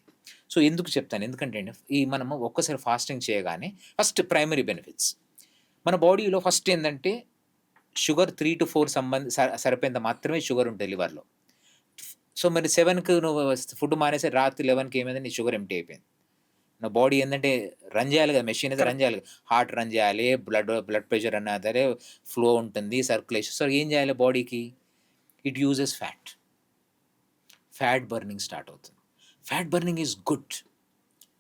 సో, ఎందుకు చెప్తాను? ఎందుకంటే అండి మనము ఒక్కసారి ఫాస్టింగ్ చేయగానే ఫస్ట్ ప్రైమరీ బెనిఫిట్స్. మన బాడీలో ఫస్ట్ ఏందంటే షుగర్ 3-4 సరిపోయేంత మాత్రమే షుగర్ ఉంటుంది లివర్‌లో. సో, మరి 7కి నువ్వు ఫుడ్ మానేసి రాత్రి 11కి ఏమైంది నీ షుగర్ ఎంప్టీ అయిపోయింది. నా బాడీ ఏందంటే రన్ చేయాలి కదా! మెషిన్ అయితే రన్ కరెక్ట్. చేయాలి. హార్ట్ రన్ చేయాలి. బ్లడ్ ప్రెషర్ అన్నదే ఫ్లో ఉంటుంది. సర్క్యులేషన్. సో, ఏం చేయాలి బాడీకి? It uses fat. Fat burning start అవుతుంది. Fat burning is good.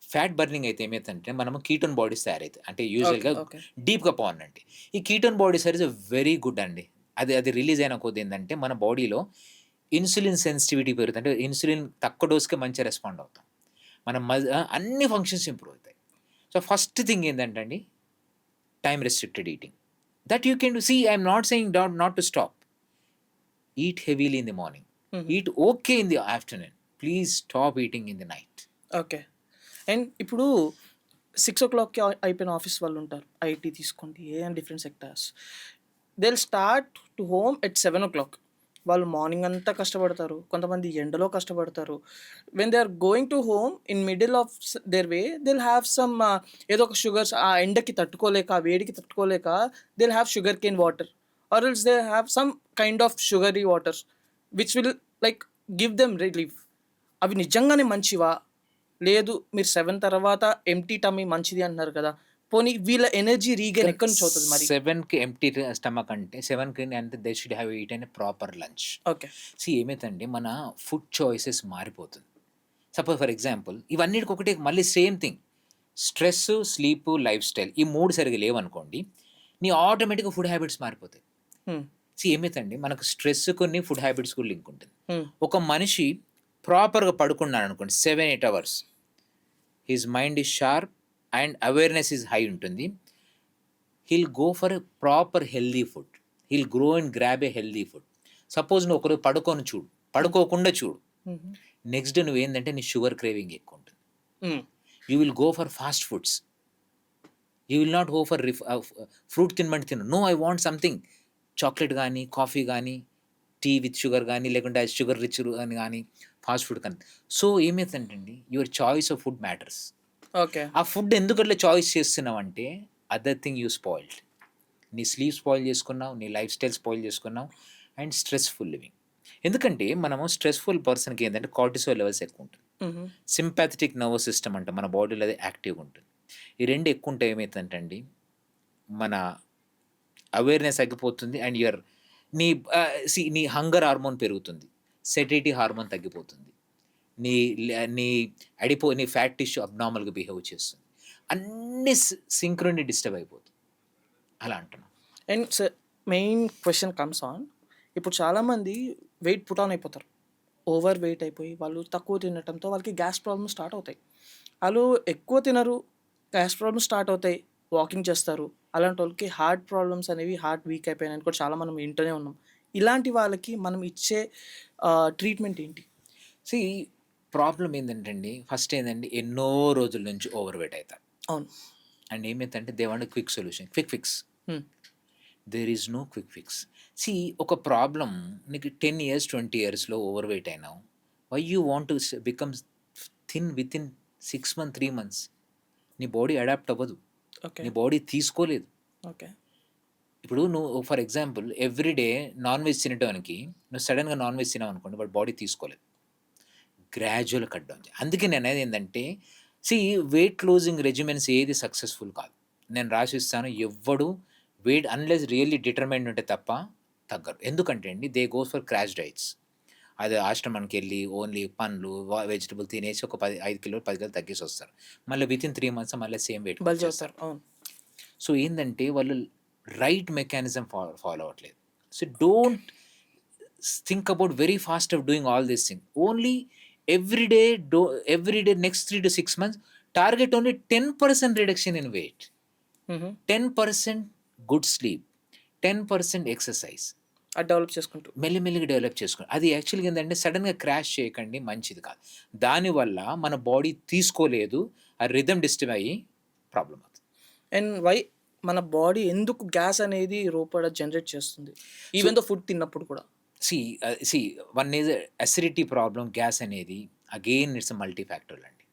Fat burning అయితే ఏమైతుందంటే మనము కీటోన్ బాడీస్ తయారవుతాయి. అంటే ఓకే. యూజువల్‌గా ఓకే. డీప్‌గా పోవాలంటే. ఈ ketone bodies are very good అండి. అది రిలీజ్ అయిన కొద్దీ ఏందంటే మన బాడీలో ఇన్సులిన్ సెన్సిటివిటీ పెరుగుతుంది. అంటే ఇన్సులిన్ తక్కువ డోస్‌కే మంచిగా రెస్పాండ్ అవుతాం. మన అన్ని ఫంక్షన్స్ ఇంప్రూవ్ అవుతాయి. సో, ఫస్ట్ థింగ్ ఏందంటే అండి time restricted eating. That you can I'm not saying not to stop. Eat heavily in the morning. హుహు. Eat okay in the afternoon. Please stop eating in the night. Okay. And ఇప్పుడు 6:00కి అయిపోయిన ఆఫీస్ వాళ్ళుంటారు. ఐటీ తీసుకోండి. ఏదైనా different sectors. They will start to home at 7:00. వాళ్ళు మార్నింగ్ అంతా కష్టపడతారు. కొంతమంది ఎండలో కష్టపడతారు. When they are going to home in middle of their way they will have some ఏదో ఒక షుగర్స్ ఆ ఎండకి తట్టుకోలేక, ఆ వేడికి తట్టుకోలేక they will have sugar cane water or else they have some kind of sugary waters which will like give them relief. అవి నిజంగానే మంచివా? లేదు మీరు 7 తర్వాత ఎంప్టీ టమ్మీ మంచిది అంటున్నారు కదా! పోనీ వీళ్ళ ఎనర్జీ రీగెయిన్ ఎక్కడి నుంచి అవుతుంది మరి? 7కి ఎంప్టీ స్టమక్ అంటే 7కి అంటే they should have eaten a proper lunch. Okay. ఏమైతుందంటే మన ఫుడ్ చాయిసెస్ మారిపోతుంది. సపోజ్ ఫర్ ఎగ్జాంపుల్ ఇవన్నిటికి ఒకటే మళ్ళీ same thing, stress, sleep, life style ఈ 3 సరిగ్గా లేవనుకోండి, నీ ఆటోమేటిక్గా ఫుడ్ హ్యాబిట్స్ మారిపోతాయి. ఏమైతుందండి మనకు స్ట్రెస్ కొన్ని ఫుడ్ హ్యాబిట్స్ కూడా లింక్ ఉంటుంది. ఒక మనిషి ప్రాపర్గా పడుకున్నాడు అనుకోండి 7-8 hours, his mind is sharp and awareness is high ఉంటుంది. He'll go for a proper healthy food, he'll grow and grab a healthy food. Suppose నువ్వు ఒకరు పడుకొని చూడు, పడుకోకుండా చూడు, నెక్స్ట్ డే నువ్వు ఏంటంటే నీ షుగర్ క్రేవింగ్ ఎక్కువ ఉంటుంది. You will go for fast foods, you will not go for fruit తినమంటే తిను. No, I want something, chocolate కానీ, కాఫీ కానీ, టీ విత్ షుగర్ కానీ, లేకుంటే షుగర్ రిచ్ అని కానీ, ఫాస్ట్ ఫుడ్ కానీ. సో ఏమైతుందండి your choice of food matters. Okay. ఆ ఫుడ్ ఎందుకు అట్లా చాయిస్ చేస్తున్నావు అంటే అదర్ థింగ్ యూ స్పాయిల్డ్. నీ స్లీప్ స్పాయిల్ చేసుకున్నావు, నీ లైఫ్ స్టైల్ స్పాయిల్ చేసుకున్నావు అండ్ స్ట్రెస్ఫుల్ లివింగ్. ఎందుకంటే మనము స్ట్రెస్ఫుల్ పర్సన్కి ఏంటంటే కార్టిసోల్ లెవెల్స్ ఎక్కువ ఉంటుంది, సింపాథెటిక్ నర్వస్ సిస్టమ్ అంటే మన బాడీలో అది యాక్టివ్గా ఉంటుంది. ఈ రెండు ఎక్కువ ఉంటే ఏమవుతుందంటే అండి మన అవేర్నెస్ తగ్గిపోతుంది అండ్ నీ హంగర్ హార్మోన్ పెరుగుతుంది, సెటేటీ హార్మోన్ తగ్గిపోతుంది, నీ నీ ఫ్యాట్ టిష్యూ అబ్నార్మల్గా బిహేవ్ చేస్తుంది, అన్ని సింక్రోని డిస్టర్బ్ అయిపోతుంది. అలా అంటున్నాను. And main question comes on, ఇప్పుడు చాలామంది వెయిట్ పుట్ ఆన్ అయిపోతారు, ఓవర్ వెయిట్ అయిపోయి వాళ్ళు తక్కువ తినటంతో వాళ్ళకి గ్యాస్ ప్రాబ్లమ్స్ స్టార్ట్ అవుతాయి. వాళ్ళు ఎక్కువ తినరు, గ్యాస్ ప్రాబ్లమ్స్ స్టార్ట్ అవుతాయి, వాకింగ్ చేస్తారు. అలాంటి వాళ్ళకి హార్ట్ ప్రాబ్లమ్స్ అనేవి, హార్ట్ వీక్ అయిపోయినాయి కూడా చాలా మనం వింటూనే ఉన్నాం. ఇలాంటి వాళ్ళకి మనం ఇచ్చే ట్రీట్మెంట్ ఏంటి? ప్రాబ్లం ఏంటంటే అండి ఫస్ట్ ఏంటంటే ఎన్నో రోజుల నుంచి ఓవర్ వెయిట్ అవుతారు. అవును. అండ్ ఏమైందంటే they want quick solution, quick fix. There is no quick fix. ఒక ప్రాబ్లం నీకు 10 years 20 yearsలో ఓవర్ వెయిట్ అయినావు, why you want to become thin within 6 months 3 months? నీ బాడీ అడాప్ట్ అవ్వదు, ఓకే. నీ బాడీ తీసుకోలేదు. ఓకే. ఇప్పుడు నువ్వు for example everyday non veg తినడానికి నువ్వు సడన్గా నాన్ వెజ్ తినావు అనుకోండి, బట్ బాడీ తీసుకోలేదు, గ్రాడ్యువల్ కట్ డౌన్. అందుకే నేను అనేది ఏంటంటే వెయిట్ లూజింగ్ రెజిమెన్స్ ఏది సక్సెస్ఫుల్ కాదు. నేను రాసిస్తాను, ఎవ్వడు వెయిట్ అన్లెస్ రియల్లీ డిటర్మైండ్ ఉంటే తప్ప తగ్గరు. ఎందుకంటే అండి they goes for crash diets. అది ఆశ్రమానికి వెళ్ళి ఓన్లీ పండ్లు వెజిటబుల్ తినేసి ఒక 5 కిలోలు 10 కిలోలు తగ్గేసి వస్తారు, మళ్ళీ విత్ ఇన్ 3 months మళ్ళీ సేమ్ వెయిట్ చేస్తారు. అవును. సో ఏంటంటే వాళ్ళు రైట్ మెకానిజం ఫాలో అవ్వట్లేదు. So don't think about very fast of doing all this thing. Only everyday next 3 to 6 months target only 10% reduction in weight, 10% good sleep, 10% exercise. అది డెవలప్ చేసుకుంటూ మెల్లిమెల్లిగా డెవలప్ చేసుకోండి. అది యాక్చువల్గా ఏంటంటే సడన్గా క్రాష్ చేయకండి, మంచిది కాదు. దానివల్ల మన బాడీ తీసుకోలేదు, ఆ రిథమ్ డిస్టర్బ్ అయ్యి ప్రాబ్లం అవుతుంది. అండ్ వై మన బాడీ ఎందుకు గ్యాస్ అనేది రూపడ జనరేట్ చేస్తుంది ఈవెన్ దో ఫుడ్ తిన్నప్పుడు కూడా? One is acidity problem. Gas అనేది అగైన్ ఇట్స్ మల్టీ ఫ్యాక్టర్ అండి,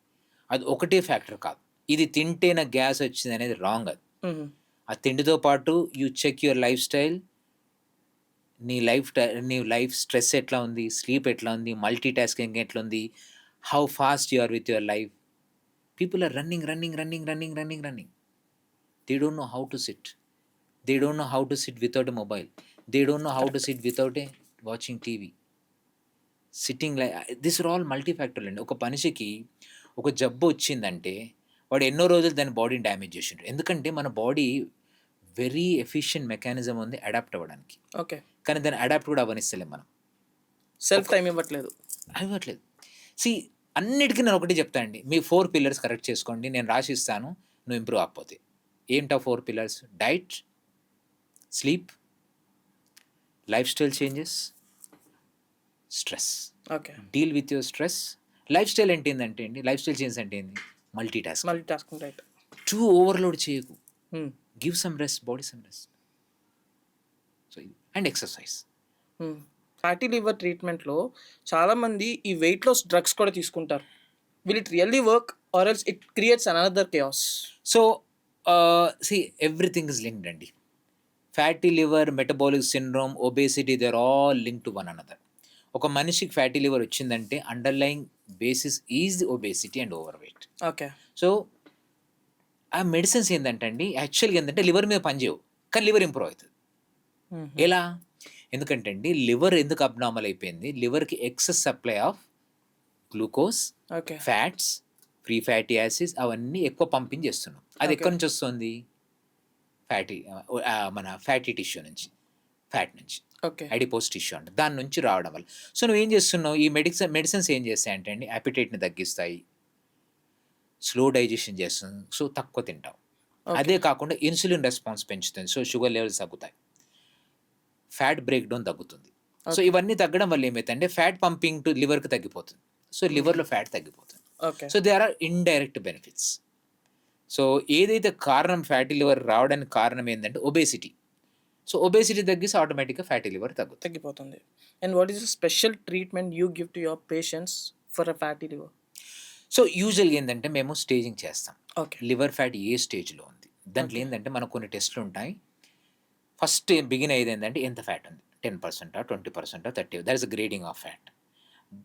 అది ఒకటే ఫ్యాక్టర్ కాదు. ఇది తింటే నాకు గ్యాస్ వచ్చింది అనేది రాంగ్. అది ఆ తిండితో పాటు you check your life style, నీ లైఫ్ స్ట్రెస్ ఎట్లా ఉంది, స్లీప్ ఎట్లా ఉంది, మల్టీ టాస్కింగ్ ఎట్లా ఉంది, how fast you are with your life. People are running. They don't know how to sit. They don't know how to sit without a mobile. They don't know how to sit without watching TV. Sitting like this are all multifactorial అండి. ఒక మనిషికి ఒక జబ్బు వచ్చిందంటే వాడు ఎన్నో రోజులు దాని బాడీని డ్యామేజ్ చేసిండు. ఎందుకంటే మన బాడీ వెరీ ఎఫిషియెంట్ మెకానిజం ఉంది అడాప్ట్ అవ్వడానికి. ఓకే. కానీ దాన్ని అడాప్ట్ కూడా అవ్వనిస్తలేం మనం, సెల్ఫ్ టైం ఇవ్వట్లేదు. అన్నిటికీ నేను ఒకటి చెప్తాను అండి, మీ 4 pillars కరెక్ట్ చేసుకోండి, నేను రాసిస్తాను, నువ్వు ఇంప్రూవ్ అవ్వకపోతే. ఏంటా 4 pillars? Diet, sleep, life style changes, stress. Okay. Deal with your stress. Lifestyle అంటే ఏంటంటే అండి, లైఫ్ స్టైల్ చేంజెస్ అంటే ఏంటి? Multitasking. Right. Too overload చేయకు, give some rest, body some rest. So and exercise. Fatty liver ట్రీట్మెంట్లో చాలామంది ఈ వెయిట్ లాస్ డ్రగ్స్ కూడా తీసుకుంటారు. Will it really work or else it creates another chaos? So everything is linked అండి. Fatty liver, metabolic syndrome, obesity, they are all link to one another. ఒక మనిషికి ఫ్యాటీ లివర్ వచ్చిందంటే underlying basis is obesity and over weight. Okay. So ఆ మెడిసిన్స్ ఏందంటే అండి యాక్చువల్‌గా ఏందంటే లివర్ మీద పనిచేయవు. కానీ లివర్ ఇంప్రూవ్ అవుతది. హుహు. ఎలా? ఎందుకంటే అండి లివర్ ఎందుకు అబ్నార్మల్ అయిపోయింది? లివర్‌కి excess supply of glucose, okay. Fats, free fatty acids అవన్నీ ఎక్కువ పంపింగ్ చేస్తున్నాం. అది ఓకే. ఎక్కడి నుంచి వస్తుంది? మన ఫ్యాటీ టిష్యూ నుంచి. ఫ్యాట్ నుంచి. ఓకే. అడిపోస్ టిష్యూ అంటారు. దాని నుంచి రావడం వల్ల. సో, నువ్వేం చేస్తున్నావు? ఈ మెడిసిన్స్ ఏం చేస్తాయంటే అండి అపెటైట్‌ని తగ్గిస్తాయి. స్లో డైజెషన్ చేస్తుంది. సో, తక్కువ తింటావు. ఓకే. అదే కాకుండా ఇన్సులిన్ రెస్పాన్స్ పెంచుతుంది. సో, షుగర్ లెవెల్స్ తగ్గుతాయి. ఫ్యాట్ బ్రేక్ డౌన్ తగ్గుతుంది. So, okay. ఇవన్నీ తగ్గడం వల్ల ఏమైద్దంటే ఫ్యాట్ పంపింగ్ టు లివర్‌కి తగ్గిపోతుంది. సో, హుహు. లివర్‌లో ఫ్యాట్ తగ్గిపోతుంది. Okay. So, there are indirect benefits. So, ఏదైతే కారణం ఫ్యాటీ లివర్ రావడానికి కారణం ఏందంటే ఒబేసిటీ. సో, ఒబేసిటీ తగ్గిస్తే ఆటోమేటిక్‌గా ఫ్యాటీ లివర్ తగ్గుతుంది. తగ్గిపోతుంది. And what is the special treatment you give to your patients for a fatty liver? So, యూజువల్‌గా ఏందంటే మేము స్టేజింగ్ చేస్తాం. ఓకే. లివర్ ఫ్యాట్ ఏ స్టేజ్‌లో ఉంది. దాంట్లో ఓకే. ఏందంటే మనకు కొన్ని టెస్ట్‌లుంటాయి. ఫస్ట్ బిగిన్ అయ్యేది ఏందంటే ఎంత ఫ్యాట్ ఉంది. 10%, 20%, 30 that is the grading of fat.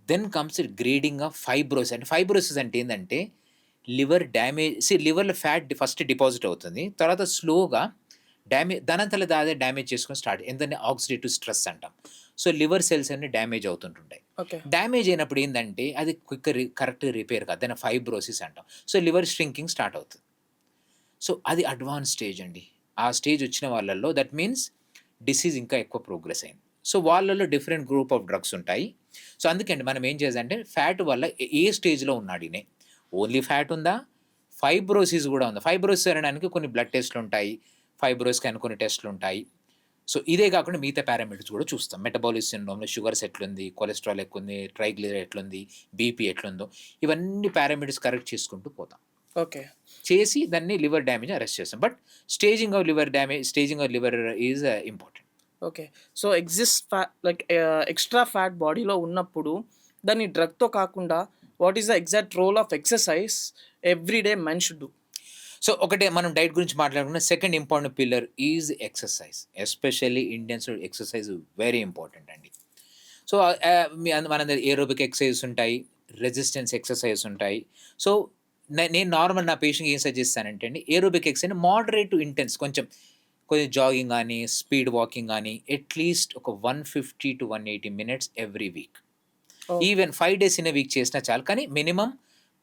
Then comes grading of fibrosis. అంటే ఫైబ్రోసిస్ అంటే ఏందంటే లివర్ డ్యామేజ్ లివర్‌లో ఫ్యాట్ ఫస్ట్ డిపాజిట్ అవుతుంది. తర్వాత స్లోగా దానంతట అదే డ్యామేజ్ చేసుకొని స్టార్ట్ ఏందంటే ఆక్సిడేటివ్ స్ట్రెస్ అంటాం. సో, లివర్ సెల్స్ అన్నీ డ్యామేజ్ అవుతుంటుంటాయి. ఓకే. డ్యామేజ్ అయినప్పుడు ఏందంటే అది కరెక్ట్‌గా రిపేర్ కాదు. దాన్ని ఫైబ్రోసిస్ అంటాం. సో, లివర్ ష్రింకింగ్ స్టార్ట్ అవుతది. సో, అది అడ్వాన్స్ స్టేజ్ అండి. ఆ స్టేజ్ వచ్చిన వాళ్ళల్లో దట్ మీన్స్ డిసీజ్ ఇంకా ఎక్కువ ప్రోగ్రెస్ అయింది. సో, వాళ్ళలో డిఫరెంట్ గ్రూప్ ఆఫ్ డ్రగ్స్ ఉంటాయి. సో, అందుకండి మనం ఏం చేయాలంటే ఫ్యాట్ వల్ల ఏ స్టేజ్‌లో ఉన్నాడు ఈయన? ఓన్లీ ఫ్యాట్ ఉందా? ఫైబ్రోసిస్ గూడా ఉందా? ఫైబ్రోసిస్ అనడానికి కొన్ని బ్లడ్ టెస్ట్‌లుంటాయి. ఫైబ్రోస్‌కి అని కొన్ని టెస్ట్‌లుంటాయి. సో, ఇదే కాకుండా మిగతా పారామీటర్స్ కూడా చూస్తాం. మెటబాలిక్ సిండ్రోమ్‌లో షుగర్స్ ఎట్లుంది? కొలెస్ట్రాల్ ఎక్కువుంది? ట్రైగ్లిజరైడ్ ఎట్లుంది? బీపీ ఎట్లుందో? ఇవన్నీ పారామీటర్స్ కరెక్ట్ చేసుకుంటూ పోతాం. ఓకే. చేసి దాన్ని లివర్ డ్యామేజ్ అరెస్ట్ చేస్తాం. But staging of liver is important. Okay. So, extra fat బాడీలో ఉన్నప్పుడు దాన్ని డ్రగ్‌తో కాకుండా what is the exact role of exercise every day men should do? So, ఒకటే మనం డైట్ గురించి మాట్లాడుకున్న second important pillar is exercise. Especially ఇండియన్స్‌లో ఎక్సర్సైజ్ వెరీ ఇంపార్టెంట్ అండి. సో, మనందరి ఏరోబిక్ ఎక్సర్సైజెస్ ఉంటాయి. రెసిస్టెన్స్ ఎక్సర్సైజెస్ ఉంటాయి. సో, నేను నార్మల్ నా పేషెంట్‌కి ఏం సజెస్ట్ చేస్తానంటే అండి aerobic exercise moderate to intense కొంచెం జాగింగ్ గాని, స్పీడ్ వాకింగ్ గాని అట్‌లీస్ట్ ఒక 150-180 minutes every week. Oh! Even 5 days in a week చేసినా చాలు. కానీ మినిమమ్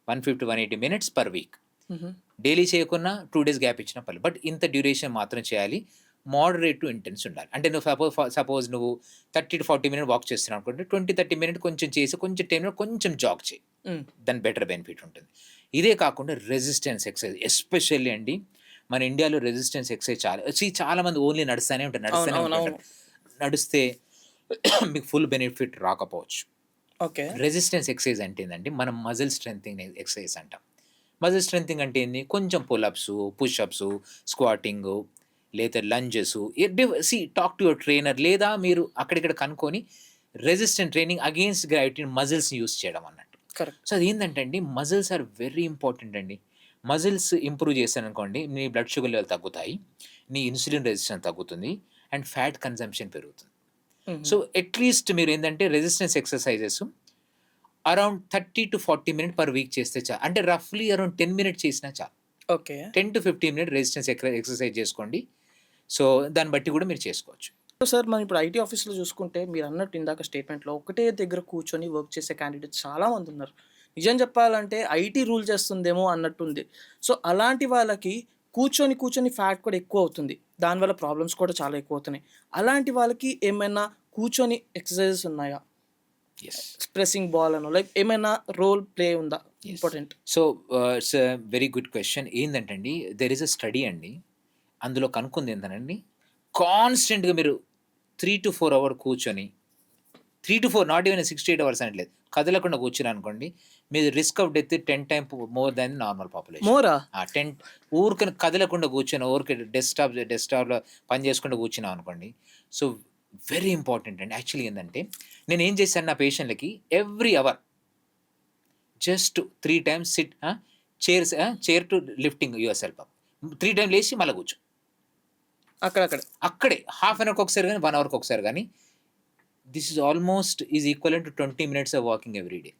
150-180 మినిట్స్ పర్ వీక్. హుహు. డైలీ చేయకున్నా 2 డేస్ గ్యాప్ ఇచ్చినా పర్లేదు. బట్ ఇంత డ్యూరేషన్ మాత్రం చేయాలి. మోడరేట్ టు ఇంటెన్స్ ఉండాలి. అంటే నువ్వు సపోజ్ నువ్వు 30-40 మినిట్ వాక్ చేస్తున్నావు అనుకోండి. 20-30 మినిట్ కొంచెం చేసి కొంచెం 10 మినిట్ కొంచెం జాగ్ చేయి. హ్మ్. దాని బెటర్ బెనిఫిట్ ఉంటుంది. ఇదే కాకుండా రెసిస్టెన్స్ ఎక్సర్సైజ్ ఎస్పెషల్లీ అండి మన ఇండియాలో రెసిస్టెన్స్ ఎక్సర్సైజ్ చాలామంది ఓన్లీ నడుస్తూనే ఉంటారు. అవును. అవునవును. నడిస్తే మీకు ఫుల్ బెనిఫిట్ రాకపోవచ్చు. ఓకే. రెసిస్టెన్స్ ఎక్సర్సైజ్ అంటే ఏందంటే మనం మజిల్ స్ట్రెంథెనింగ్ ఎక్సర్సైజ్ అంటాం. మజిల్ స్ట్రెంథెనింగ్ అంటే ఏంది? కొంచెం పుల్అప్స్, పుషప్స్, స్క్వాటింగు లేదా lunges talk to your trainer లేదా మీరు అక్కడిక్కడ కనుక్కొని రెసిస్టెంట్ ట్రైనింగ్ అగెయిన్స్ట్ గ్రావిటీ మజిల్స్‌ని యూజ్ చేయడం అన్నట్టు. కరెక్ట్. సో, అదేంటంటే అండి మజిల్స్ ఆర్ వెరీ ఇంపార్టెంట్ అండి. మజిల్స్ ఇంప్రూవ్ చేశాననుకోండి నీ బ్లడ్ షుగర్ లెవెల్ తగ్గుతాయి. నీ ఇన్సులిన్ రెసిస్టెన్స్ తగ్గుతుంది. అండ్ ఫ్యాట్ కన్జంప్షన్ పెరుగుతుంది. హుహు. సో, అట్‌లీస్ట్ మీరేందంటే resistance exercises around 30-40 minute per week చేస్తే చాలు. అంటే రఫ్‌లీ అరౌండ్ 10 మినిట్స్ చేసినా చాలు. ఓకే. 10-15 మినిట్ రెసిస్టెన్స్ ఎక్సర్‌సైజ్ చేసుకోండి. సో, దాన్ని బట్టి కూడా మీరు చేసుకోవచ్చు. సో, సార్ మనం ఇప్పుడు ఐటీ ఆఫీస్‌లో చూసుకుంటే మీరన్నట్టు ఇందాక స్టేట్మెంట్‌లో ఒకటే దగ్గర కూర్చొని వర్క్ చేసే క్యాండిడేట్స్ చాలా మందున్నారు. నిజం చెప్పాలంటే ఐటీ రూల్ చేస్తుందేమో అన్నట్టుంది. సో, అలాంటి వాళ్ళకి కూర్చొని ఫ్యాట్ కూడా ఎక్కువవుతుంది. దానివల్ల ప్రాబ్లమ్స్ కూడా చాలా ఎక్కువవుతున్నాయి. అలాంటి వాళ్ళకి ఏమైనా కూర్చొని ఎక్సర్‌సైజెస్ ఉన్నాయా? యెస్. ప్రెసింగ్ బాల్ అనో లైక్ ఏమైనా రోల్ ప్లే ఉందా? Yes. Important. So, it's a very good question. ఏందంటే అండి దేర్ ఈస్ ఎ స్టడీ అండి. అందులో కనుక్కుంది ఏంటనండి కాన్స్టెంట్‌గా మీరు 3-4 అవర్ కూర్చొని 3-4 నాట్ ఈవెన్ 6-8 అవర్స్ అనట్లేదు. కదలకుండా కూర్చున్నారనుకోండి మీది risk of death 10 time more than normal population. మోరా? 10 ఊరికనే కదలకుండా కూర్చొని ఊరికే డెస్క్‌టాప్‌లో పని చేసుకుంటూ కూర్చున్నాం అనుకోండి. సో, వెరీ ఇంపార్టెంట్ అండి. యాక్చువల్లీ ఏందంటే నేనేం చేశాను నా పేషెంట్‌లకి every hour just 3 times chair to lifting yourself up. 3 time లేసి మళ్ళా కూర్చో. అక్కడక్కడే. అక్కడే హాఫ్ అన్ అవర్‌కి ఒకసారి గాని, 1 అవర్‌కి ఒకసారి గాని this is almost equivalent to 20 minutes of walking every day.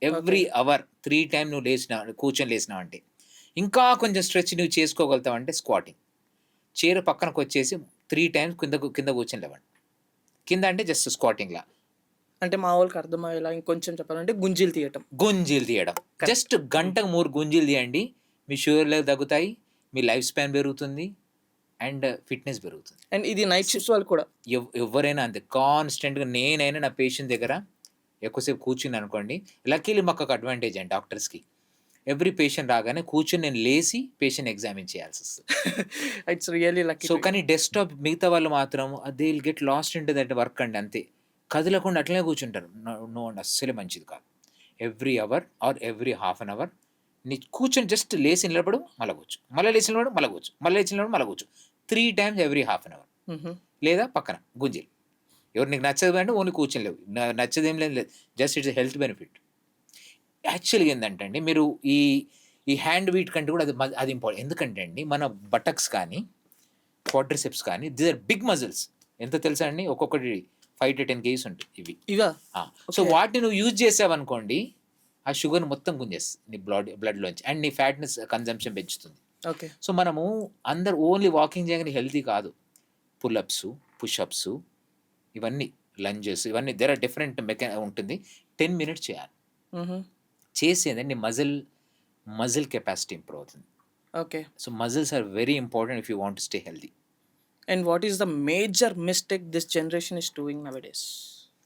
Every okay. Hour 3 time నువ్వు కూర్చొని లేసినావంటే. ఇంకా కొంచెం స్ట్రెచ్ నువ్వు చేసుకోగలుగుతావు అంటే స్క్వాటింగ్. చైర్ పక్కనకి వచ్చేసి 3 టైమ్స్ కింద కూర్చొని లేవండి. కింద అంటే జస్ట్ స్క్వాటింగ్‌లా. అంటే మా వాళ్ళకి అర్థమయ్యేలా ఇంకొంచెం చెప్పాలంటే గుంజీలు తీయటం. గుంజీలు తీయడం. జస్ట్ గంటకు 3 గుంజీలు తీయండి. మీ షుగర్ లెవెల్ తగ్గుతాయి. మీ లైఫ్ స్పాన్ పెరుగుతుంది. అండ్ ఫిట్‌నెస్ పెరుగుతుంది. అండ్ ఇది నైట్ షిఫ్ట్స్ వాళ్ళు కూడా. ఎవ్వరైనా అంతే కాన్స్టెంట్‌గా నేనైనా నా పేషెంట్ దగ్గర ఎక్కువసేపు కూర్చున్నాననుకోండి, లక్కీలీ మాకొక అడ్వాంటేజ్ అండి డాక్టర్స్‌కి. ఎవ్రీ పేషెంట్ రాగానే కూర్చొని నేను లేసి పేషెంట్ ఎగ్జామిన్ చేయాల్సొస్తది. It's really lucky. సో, కానీ డెస్క్‌టాప్ మిగతా వాళ్ళు మాత్రం they will get lost into that work అండి అంతే. కదలకుండా అట్లనే కూర్చుంటారు. నో అండి అస్సలే మంచిది కాదు. Every hour or every half an hour నీ కూర్చొని జస్ట్ లేసి నిలబడు, మళ్ళా కూర్చో. మళ్ళా లేచి నిలబడు, మళ్ళా కూర్చో. మళ్ళా లేచి నిలబడు, మళ్ళా కూర్చో. 3 times every half an hour. లేదా పక్కన గుంజీలు. ఎవరు నీకు నచ్చదు అంటే ఓన్లీ కూర్చొని లేవు. నచ్చదేం లేదు. Just it's health benefit. యాక్చువల్‌గా ఏందంటే అండి మీరు ఈ హ్యాండ్ వీట్ కంటే కూడా అది ఇంపార్టెంట్. ఎందుకంటే అండి మన బటక్స్ కానీ, క్వాడ్రిసెప్స్ కానీ దీస్ ఆర్ బిగ్ మజిల్స్. ఎంతో తెలుసా అండి? ఒక్కొక్కటి 5-10 కేజీస్ ఉంటాయి ఇవి. ఇవా? సో వాటిని నువ్వు యూజ్ చేసావనుకోండి, ఆ షుగర్‌ని మొత్తం గుంజేస్తుంది నీ బ్లడ్‌లోంచి. అండ్ నీ ఫ్యాట్‌నెస్ కన్జంప్షన్ పెంచుతుంది. ఓకే. సో మనము అందరూ ఓన్లీ వాకింగ్ చేయగానే హెల్తీ కాదు. పుల్-అప్స్, పుష్-అప్స్ ఇవన్నీ లంజెస్ ఇవన్నీ దేర్ ఆర్ డిఫరెంట్ ఉంటుంది. 10 మినిట్స్ చేయాలి. చేసేదండి మజిల్ కెపాసిటీ ఇంప్రూవ్ అవుతుంది. Okay. So muscles are very important if you want to stay healthy. And what is the major mistake this generation is doing nowadays?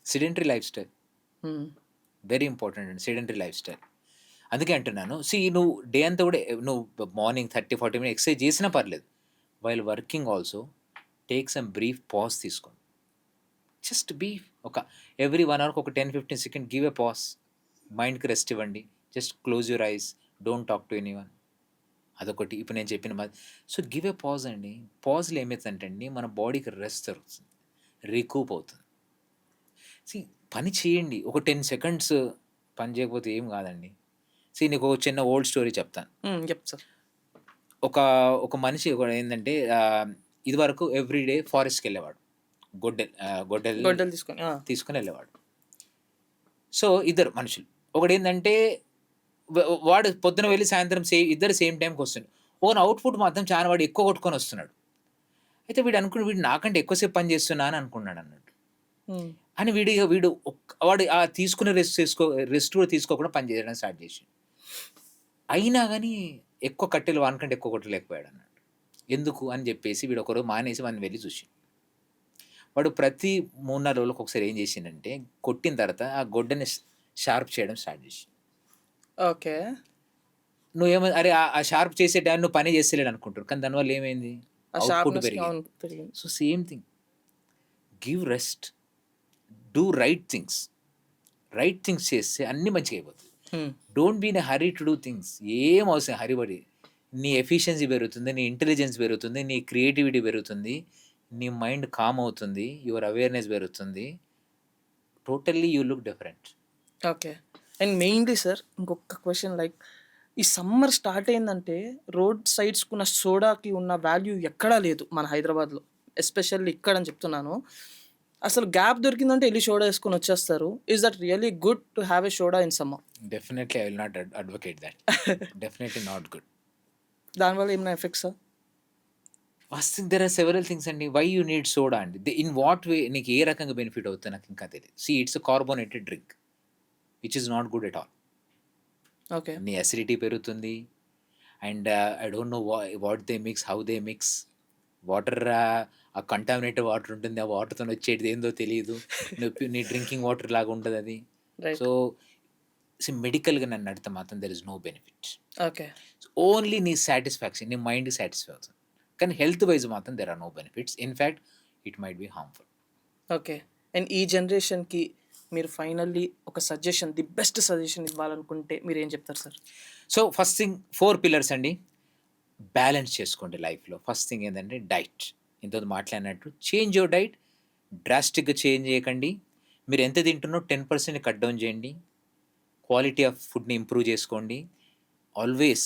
Sedentary life style. Very important అండి సెడెంటరీ లైఫ్ స్టైల్. అందుకే అంటున్నాను. నువ్వు డే అంతా కూడా నువ్వు మార్నింగ్ 30-40 మినిట్స్ ఎక్సర్సైజ్ చేసినా పర్లేదు. While working also take some brief pause తీసుకోండి. జస్ట్ ఒక ఎవ్రీ 1 అవర్కి ఒక 10-15 సెకండ్ గివ్ ఎ పాజ్. మైండ్కి రెస్ట్ ఇవ్వండి. Just close your eyes, don't talk to anyone. అదొకటి ఇప్పుడు నేను చెప్పిన సో గివ్ ఎ పాజ్ అండి. పాజ్లో ఏమవుతుందంటే అండి మన బాడీకి రెస్ట్ దొరుకుతుంది, రికూప్ అవుతుంది. పని చేయండి. ఒక 10 సెకండ్స్ పని చేయకపోతే ఏం కాదండి. నీకు ఒక చిన్న ఓల్డ్ స్టోరీ చెప్తాను. చెప్తా సార్. ఒక మనిషి ఏంటంటే ఇదివరకు ఎవ్రీ డే ఫారెస్ట్కి వెళ్ళేవాడు. గొడ్డలు తీసుకొని వెళ్ళేవాడు. సో ఇద్దరు మనుషులు. ఒకడు ఏంటంటే వాడు పొద్దున వెళ్ళి సాయంత్రం ఇద్దరు సేమ్ టైంకి వస్తున్నాడు. అవుట్పుట్ మాత్రం చాలా వాడు ఎక్కువ కొట్టుకొని వస్తున్నాడు. అయితే వీడు నాకంటే ఎక్కువసేపు పని చేస్తున్నా అని అనుకున్నాడు అన్నట్టు. అని వాడు తీసుకునే రెస్ట్ కూడా తీసుకోకుండా పని చేయడం స్టార్ట్ చేసి అయినా కానీ ఎక్కువ కట్టెలు వానికంటే ఎక్కువ కొట్టలేకపోయాడు అన్నట్టు. ఎందుకు అని చెప్పేసి వీడు ఒకరోజు మానేసి వాడిని వెళ్ళి చూసి వాడు ప్రతి 3-4 రోజులకు ఒకసారి ఏం చేసిండంటే కొట్టిన తర్వాత ఆ గొడ్డని షార్ప్ చేయడం స్టార్ట్ చేసి. ఓకే. అరే ఆ షార్ప్ చేసే టైం నువ్వు పని చేస్తలేడు అనుకుంటారు. కానీ దానివల్ల ఏమైంది? అవుట్పుట్ పెరిగింది. So same thing, give rest, do right things చేస్తే అన్నీ మంచిగా అయిపోతుంది. Don't be in a hurry to do things. ఏం అవసరం హరిబడి. నీ ఎఫిషియన్సీ పెరుగుతుంది, నీ ఇంటెలిజెన్స్ పెరుగుతుంది, నీ క్రియేటివిటీ పెరుగుతుంది, నీ మైండ్ కామ్ అవుతుంది, యువర్ అవేర్నెస్ పెరుగుతుంది. Totally you look different. Okay. And mainly sir ఇంకొక క్వశ్చన్, లైక్ ఈ సమ్మర్ స్టార్ట్ అయిందంటే రోడ్ సైడ్స్కి ఉన్న సోడాకి ఉన్న వాల్యూ ఎక్కడా లేదు మన హైదరాబాద్లో, ఎస్పెషల్లీ ఇక్కడ అని చెప్తున్నాను. అసలు గ్యాప్ దొరికిందంటే వెళ్ళి సోడా వేసుకొని వచ్చేస్తారు. Is that really good to have a soda in summer? Definitely I will not advocate that. Definitely not good. దానివల్ల ఏమైనా ఎఫెక్ట్సా? First thing there are several things అండి. వై యూ నీడ్ సోడా అండి? ఇన్ వాట్ వే నీకు ఏ రకంగా బెనిఫిట్ అవుతుంది నాకు ఇంకా తెలియదు. It's a carbonated drink which is not good at all. Okay. నీ అసిడిటీ పెరుగుతుంది. And I don't know what they mix, how they mix. Water ఆ కంటామినేటెడ్ వాటర్ ఉంటుంది, ఆ వాటర్తో వచ్చేది ఏందో తెలియదు. నీ డ్రింకింగ్ వాటర్ లాగా ఉంటుంది అది. సో మెడికల్గా నన్ను అడిగితే మాత్రం there is no benefit. Okay. Only నీ సాటిస్ఫాక్షన్, నీ మైండ్ సాటిస్ఫై అవుతుంది. కానీ హెల్త్ వైజ్ మాత్రం there are no benefits. In fact it might be harmful. Okay. And ఈ జనరేషన్కి మీరు ఫైనల్లీ ఒక సజెషన్, ది బెస్ట్ సజెషన్ ఇవ్వాలనుకుంటే మీరు ఏం చెప్తారు sir? So first thing 4 pillars అండి. బ్యాలెన్స్ చేసుకోండి లైఫ్లో. ఫస్ట్ థింగ్ ఏంటంటే డైట్. ఇంతకు మాట్లాడినట్టు చేంజ్ యువర్ డైట్. డ్రాస్టిక్గా చేంజ్ చేయకండి. మీరు ఎంత తింటున్నో 10% కట్ డౌన్ చేయండి. క్వాలిటీ ఆఫ్ ఫుడ్ని ఇంప్రూవ్ చేసుకోండి. ఆల్వేస్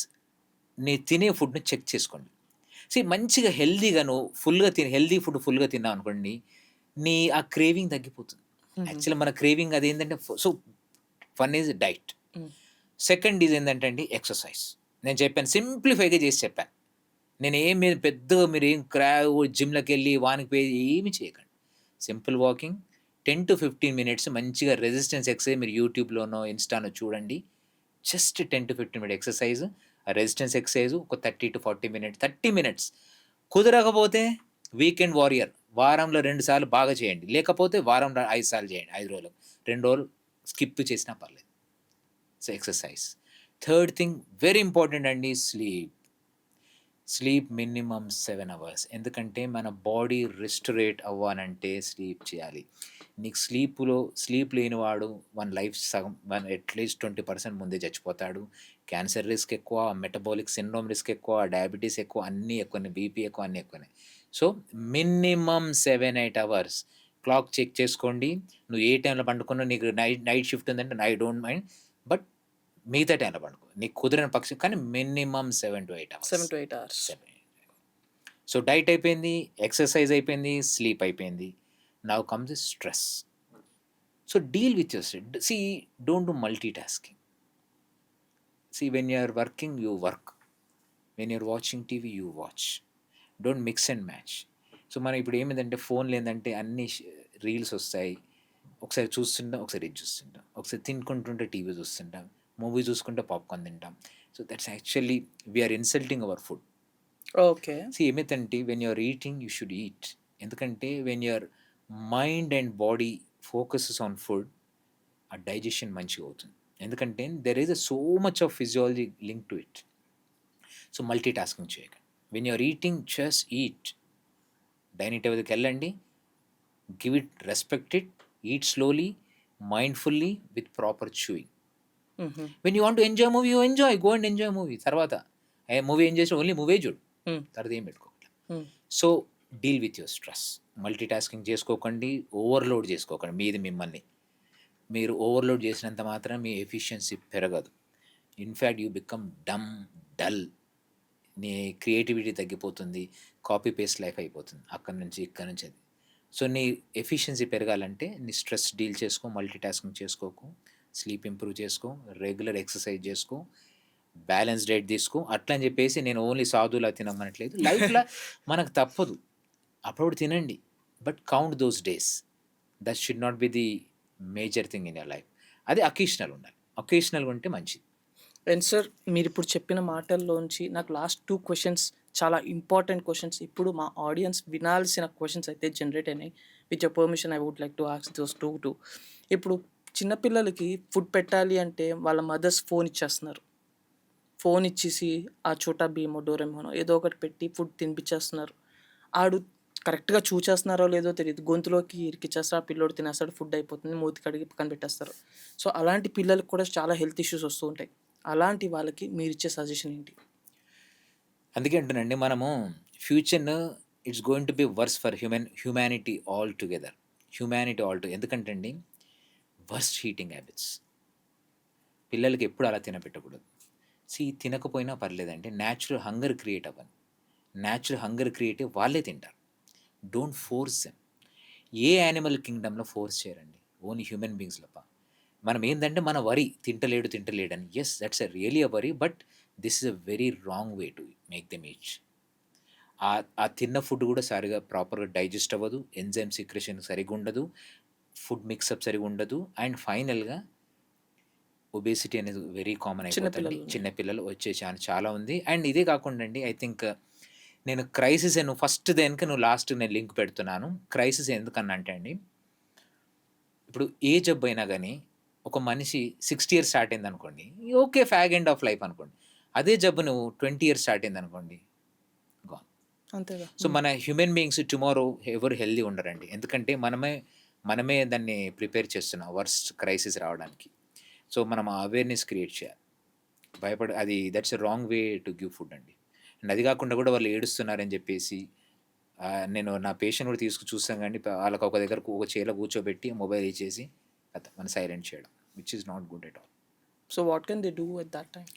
నీ తినే ఫుడ్ని చెక్ చేసుకోండి. మంచిగా హెల్దీగా నువ్వు హెల్దీ ఫుడ్ ఫుల్గా తిన్నావు అనుకోండి, నీ ఆ క్రేవింగ్ తగ్గిపోతుంది. యాక్చువల్లీ మన క్రేవింగ్ అదేంటంటే, so one is diet. Second is ఏంటంటే అండి ఎక్సర్సైజ్. నేను చెప్పాను, సింప్లిఫైగా చేసి చెప్పాను. నేనేం మీరు పెద్దగా మీరేం జిమ్‌లకెళ్ళి వానికి పే ఏమి చేయకండి. సింపుల్ వాకింగ్ 10-15 మినిట్స్ మంచిగా రెసిస్టెన్స్ ఎక్సర్సైజ్ మీరు యూట్యూబ్‌లోనో, ఇన్‌స్టానో చూడండి. Just 10-15 minute exercise. ఆ రెసిస్టెన్స్ ఎక్సర్సైజ్ ఒక 30-40 మినిట్స్, 30 మినిట్స్. కుదరకపోతే వీకెండ్ వారియర్ వారంలో 2 సార్లు బాగా చేయండి. లేకపోతే వారంలో 5 సార్లు చేయండి 5 రోజులకు. 2 రోజులు స్కిప్ చేసినా పర్లేదు. So, exercise. Third thing very important అండి స్లీప్. Sleep minimum 7 hours. ఎందుకంటే మన బాడీ రెస్టరేట్ అవ్వాలంటే స్లీప్ చేయాలి. నీకు స్లీప్ లేనివాడు వాని లైఫ్ సగం అట్‌లీస్ట్ 20% ముందే చచ్చిపోతాడు. క్యాన్సర్ రిస్క్ ఎక్కువ, మెటబాలిక్ సిండ్రోమ్ రిస్క్ ఎక్కువ, డయాబెటిస్ ఎక్కువ, అన్నీ ఎక్కువనే, బీపీ ఎక్కువ, అన్నీ ఎక్కువనే. So, minimum 7-8 hours clock check చేసుకోండి. నువ్వు ఏ టైంలో పండుకున్నా నీకు నైట్ షిఫ్ట్ ఉందంటే ఐ డోంట్ మైండ్. బట్ మిగతా టైంలో పండుకో. నీకు కుదిరిన పక్షం కానీ minimum 7-8 hours. 7-8 hours. 7. So, diet అయిపోయింది, ఎక్సర్సైజ్ అయిపోయింది, స్లీప్ అయిపోయింది. Now comes the stress. So, deal with your stress. See, don't do multitasking. See, when you are working, you work. When you are watching TV, you watch. Don't mix and match. So, మనం ఇప్పుడు ఏమైందంటే ఫోన్‌లో ఏందంటే అన్ని రీల్స్ వస్తాయి. ఒకసారి చూస్తుంటాం, ఒకసారి ఇది చూస్తుంటాం. ఒకసారి తినుకుంటుంటే టీవీ చూస్తుంటాం. మూవీ చూసుకుంటే పాప్‌కార్న్ తింటాం. So, that's actually we are insulting our food. Okay. ఏమైందంటే when you are eating you should eat. ఎందుకంటే when your mind and body focuses on food, ఆ డైజెషన్ మంచిగా అవుతుంది. ఎందుకంటే there is so much of physiology link to it. So, multitasking చేయకండి. When you are eating just eat. Dining టేబుల్‌కి వెళ్ళండి, give it, respect it, eat slowly, mindfully with proper chewing. హుహు. When you want to enjoy movie, you enjoy, go and enjoy movie. తర్వాత మూవీ ఏం చేసి ఓన్లీ మూవీ చూడు, హ్మ్. తర్వాత ఏం పెట్టుకోవాలి. హ్మ్. So, deal with your stress. Multi tasking చేసుకోకండి, ఓవర్లోడ్ చేసుకోకండి మీది మిమ్మల్ని. మీరు ఓవర్లోడ్ చేసినంత మాత్రం మీ ఎఫిషియన్సీ పెరగదు. In fact you become dull. నీ క్రియేటివిటీ తగ్గిపోతుంది. కాపీ పేస్ట్ లైఫ్ అయిపోతుంది. అక్కడి నుంచి ఇక్కడి నుంచి అది. సో, నీ ఎఫిషియన్సీ పెరగాలంటే నీ స్ట్రెస్ డీల్ చేసుకో, మల్టీ టాస్కింగ్ చేసుకోకు, స్లీప్ ఇంప్రూవ్ చేసుకో, రెగ్యులర్ ఎక్సర్సైజ్ చేసుకో, బ్యాలెన్స్ డైట్ తీసుకో. అట్లా అని చెప్పేసి నేను ఓన్లీ సాధువులా తినమనట్లేదు. లైఫ్‌లో మనకు తప్పదు. అప్పుడప్పుడు తినండి. But count those days. That should not be the major thing in your life. అది అకేషనల్ ఉండాలి. అకేషనల్‌గా ఉంటే మంచిది. అండ్ సార్, మీరిప్పుడు చెప్పిన మాటల్లోంచి నాకు లాస్ట్ 2 క్వెషన్స్, చాలా ఇంపార్టెంట్ క్వెషన్స్, ఇప్పుడు మా ఆడియన్స్ వినాల్సిన క్వెషన్స్ అయితే జనరేట్ అయినాయి. With your permission I would like to ask those 2 two. ఇప్పుడు చిన్న పిల్లలకి ఫుడ్ పెట్టాలి అంటే వాళ్ళ మదర్స్ ఫోన్ ఇచ్చేస్తున్నారు. ఫోన్ ఇచ్చేసి ఆ చోటా భీమో, డోరేమోనో ఏదో ఒకటి పెట్టి ఫుడ్ తినిపిచ్చేస్తున్నారు. ఆడు కరెక్ట్‌గా చూచేస్తున్నారో లేదో తెలీదు. గొంతులోకి ఇరికిచ్చేస్తారు. ఆ పిల్లోడు తినేస్తాడు. ఫుడ్ అయిపోతుంది. మూతి కడిగి పక్కన పెట్టేస్తారు. సో, అలాంటి పిల్లలకి కూడా చాలా హెల్త్ ఇష్యూస్ వస్తూ ఉంటాయి. అలాంటి వాళ్ళకి మీరిచ్చే సజెషన్ ఏంటి? అందుకే అంటానండి, మనము ఫ్యూచర్‌ను it's going to be worse for humanity altogether. ఎందుకంటే అండి, వర్స్ట్ ఈటింగ్ హ్యాబిట్స్. పిల్లలకి ఎప్పుడు అలా తినపెట్టకూడదు. తినకపోయినా పర్లేదండి. న్యాచురల్ హంగర్ క్రియేట్ అవ్వండి. న్యాచురల్ హంగర్ క్రియేట్ అయ్యి వాళ్ళే తింటారు. Don't force them. ఏ యానిమల్ కింగ్డమ్‌లో ఫోర్స్ చేయరండి. ఓన్లీ హ్యూమన్ బీయింగ్స్ తప్ప. మనం ఏందంటే మన వరి తింటలేడని. Yes, that's really a worry. But this is a very wrong way to make them eat. ఆ తిన్న ఫుడ్ కూడా సరిగ్గా ప్రాపర్‌గా డైజెస్ట్ అవ్వదు. ఎంజైమ్ సీక్రెషన్ సరిగ్గా ఉండదు. ఫుడ్ మిక్సప్ సరిగ్గా ఉండదు. అండ్ ఫైనల్‌గా ఒబేసిటీ అనేది వెరీ కామన్ చిన్న అయిపోతుంది. పిల్లలు. చిన్న పిల్లలు వచ్చే ఛాన్స్ చాలా ఉంది. అండ్ ఇదే కాకుండా అండి, ఐ థింక్ నేను క్రైసిస్ నువ్వు ఫస్ట్ దేనికి నువ్వు లాస్ట్ నేను లింక్ పెడుతున్నాను. క్రైసిస్ ఎందుకన్నా అంటే అండి, ఇప్పుడు ఏ జబ్బు అయినా గానీ ఒక మనిషి 60 ఇయర్స్ స్టార్ట్ అయిందనుకోండి, okay, fag end of life అనుకోండి. అదే జబ్బు నువ్వు 20 ఇయర్స్ స్టార్ట్ అయిందనుకోండి, గాన్. అంతేగా. సో, మన హ్యూమన్ బీయింగ్స్ టుమారో ఎవరు హెల్తీ ఉండరండి. ఎందుకంటే మనమే దాన్ని ప్రిపేర్ చేస్తున్నాం వర్స్ట్ క్రైసిస్ రావడానికి. సో, మనం ఆ అవేర్‌నెస్ క్రియేట్ చేయాలి. అది that's a wrong way to give food అండి. అండ్ అది కాకుండా కూడా వాళ్ళు ఏడుస్తున్నారని చెప్పేసి నేను నా పేషెంట్ కూడా చూసాను గానీ, వాళ్ళకి ఒక దగ్గర ఒక చైర్‌లో కూర్చోబెట్టి మొబైల్ ఇచ్చేసి మనం సైలెంట్ చేయడం. Which is not good at all. So, what can they do at that time?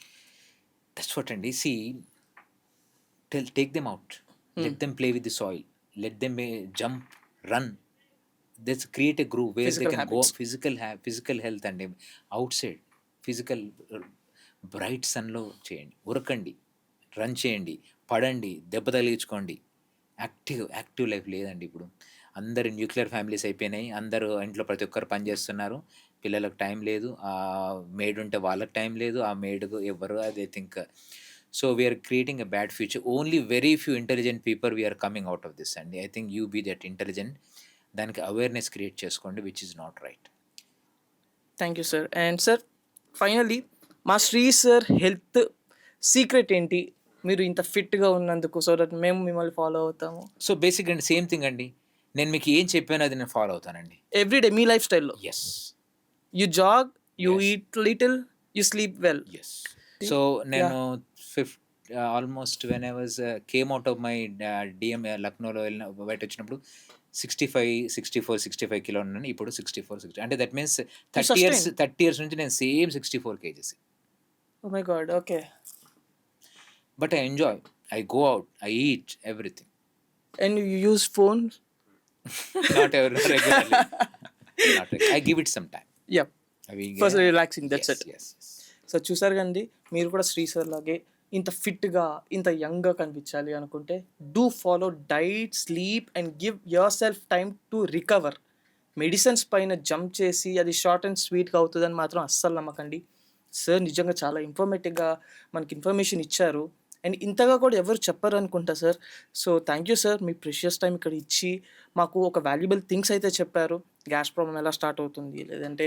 That's what అండి. Take them out. Let them play with the soil. Let them jump, run. Create a group where they physical can go. Habits. Physical health అండి. అవుట్ సైడ్ ఫిజికల్ బ్రైట్ సన్‌లో చేయండి. ఉరకండి, రన్ చేయండి, పడండి, దెబ్బ తగిలించుకోండి. యాక్టివ్ లైఫ్ లేదండి ఇప్పుడు. అందరు న్యూక్లియర్ ఫ్యామిలీస్ అయిపోయినాయి. అందరూ ఇంట్లో ప్రతి ఒక్కరు పని చేస్తున్నారు. పిల్లలకు టైం లేదు. మెయిడ్ ఉంటే వాళ్ళకి టైం లేదు. ఆ మెయిడ్‌కు ఎవ్వరు they think so we are creating a bad future. Only very few intelligent people we are coming out of this అండి. I think you be that intelligent. దానికి అవేర్‌నెస్ క్రియేట్ చేసుకోండి which is not right. Thank you sir. And sir finally మా శ్రీ సార్ హెల్త్ సీక్రెట్ ఏంటి? మీరు ఇంత ఫిట్‌గా ఉన్నందుకు సో దట్ మేము మిమ్మల్ని ఫాలో అవుతాము. సో బేసిక్ అండి సేమ్ థింగ్ అండి. నేను మీకు ఏం చెప్పానో అది నేను ఫాలో అవుతానండి. ఎవ్రీడే మీ లైఫ్ స్టైల్‌లో yes. You jog, you Yes. Eat little, you sleep well. Yes. So నేను almost when I was came out of my DM లక్నోలో బయటొచ్చినప్పుడు 65, 64, 65 కిలో ఉన్నాను. ఇప్పుడు 64, 60 అంటే దట్ మీన్స్ 30 ఇయర్స్ నుంచి నేను same 64 kgs. Oh my God! Okay. But I enjoy. I go out. I eat everything. And you use phone? Not regularly. I give it some time. Yeah. For relaxing that's it. Yes. So చూసారు కదండి, మీరు కూడా శ్రీ సార్ లాగే ఇంత ఫిట్గా ఇంత యంగ్గా కనిపించాలి అనుకుంటే do follow diet, sleep and give your self time to recover. Medicines పైన జంప్ చేసి అది షార్ట్ అండ్ స్వీట్గా అవుతుందని మాత్రం అస్సలు నమ్మకండి. సార్ నిజంగా చాలా ఇన్ఫర్మేటివ్గా మనకి ఇన్ఫర్మేషన్ ఇచ్చారు. అండ్ ఇంతగా కూడా ఎవరు చెప్పరు అనుకుంటా sir. So thank you sir, me precious time ఇక్కడ ఇచ్చి మాకు ఒక వాల్యుబుల్ థింగ్స్ అయితే చెప్పారు. గ్యాస్ ప్రాబ్లమ్ ఎలా స్టార్ట్ అవుతుంది, లేదంటే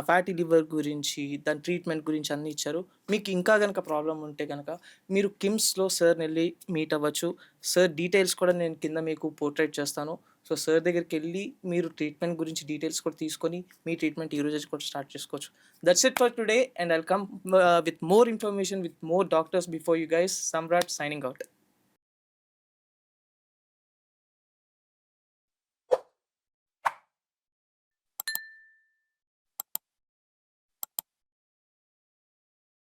ఫ్యాటీ లివర్ గురించి, దాని ట్రీట్మెంట్ గురించి అన్నీ ఇచ్చారు. మీకు ఇంకా కనుక ప్రాబ్లం ఉంటే కనుక మీరు కిమ్స్లో సార్ని వెళ్ళి మీట్ అవ్వచ్చు. సార్ డీటెయిల్స్ కూడా నేను కింద మీకు పోర్ట్రేట్ చేస్తాను. సో సార్ దగ్గరికి వెళ్ళి మీరు ట్రీట్మెంట్ గురించి డీటెయిల్స్ కూడా తీసుకొని మీ ట్రీట్మెంట్ ఈ రోజు కూడా స్టార్ట్ చేసుకోవచ్చు. That's it for today and I'll come with more information with more doctors before you guys. Samrat signing out.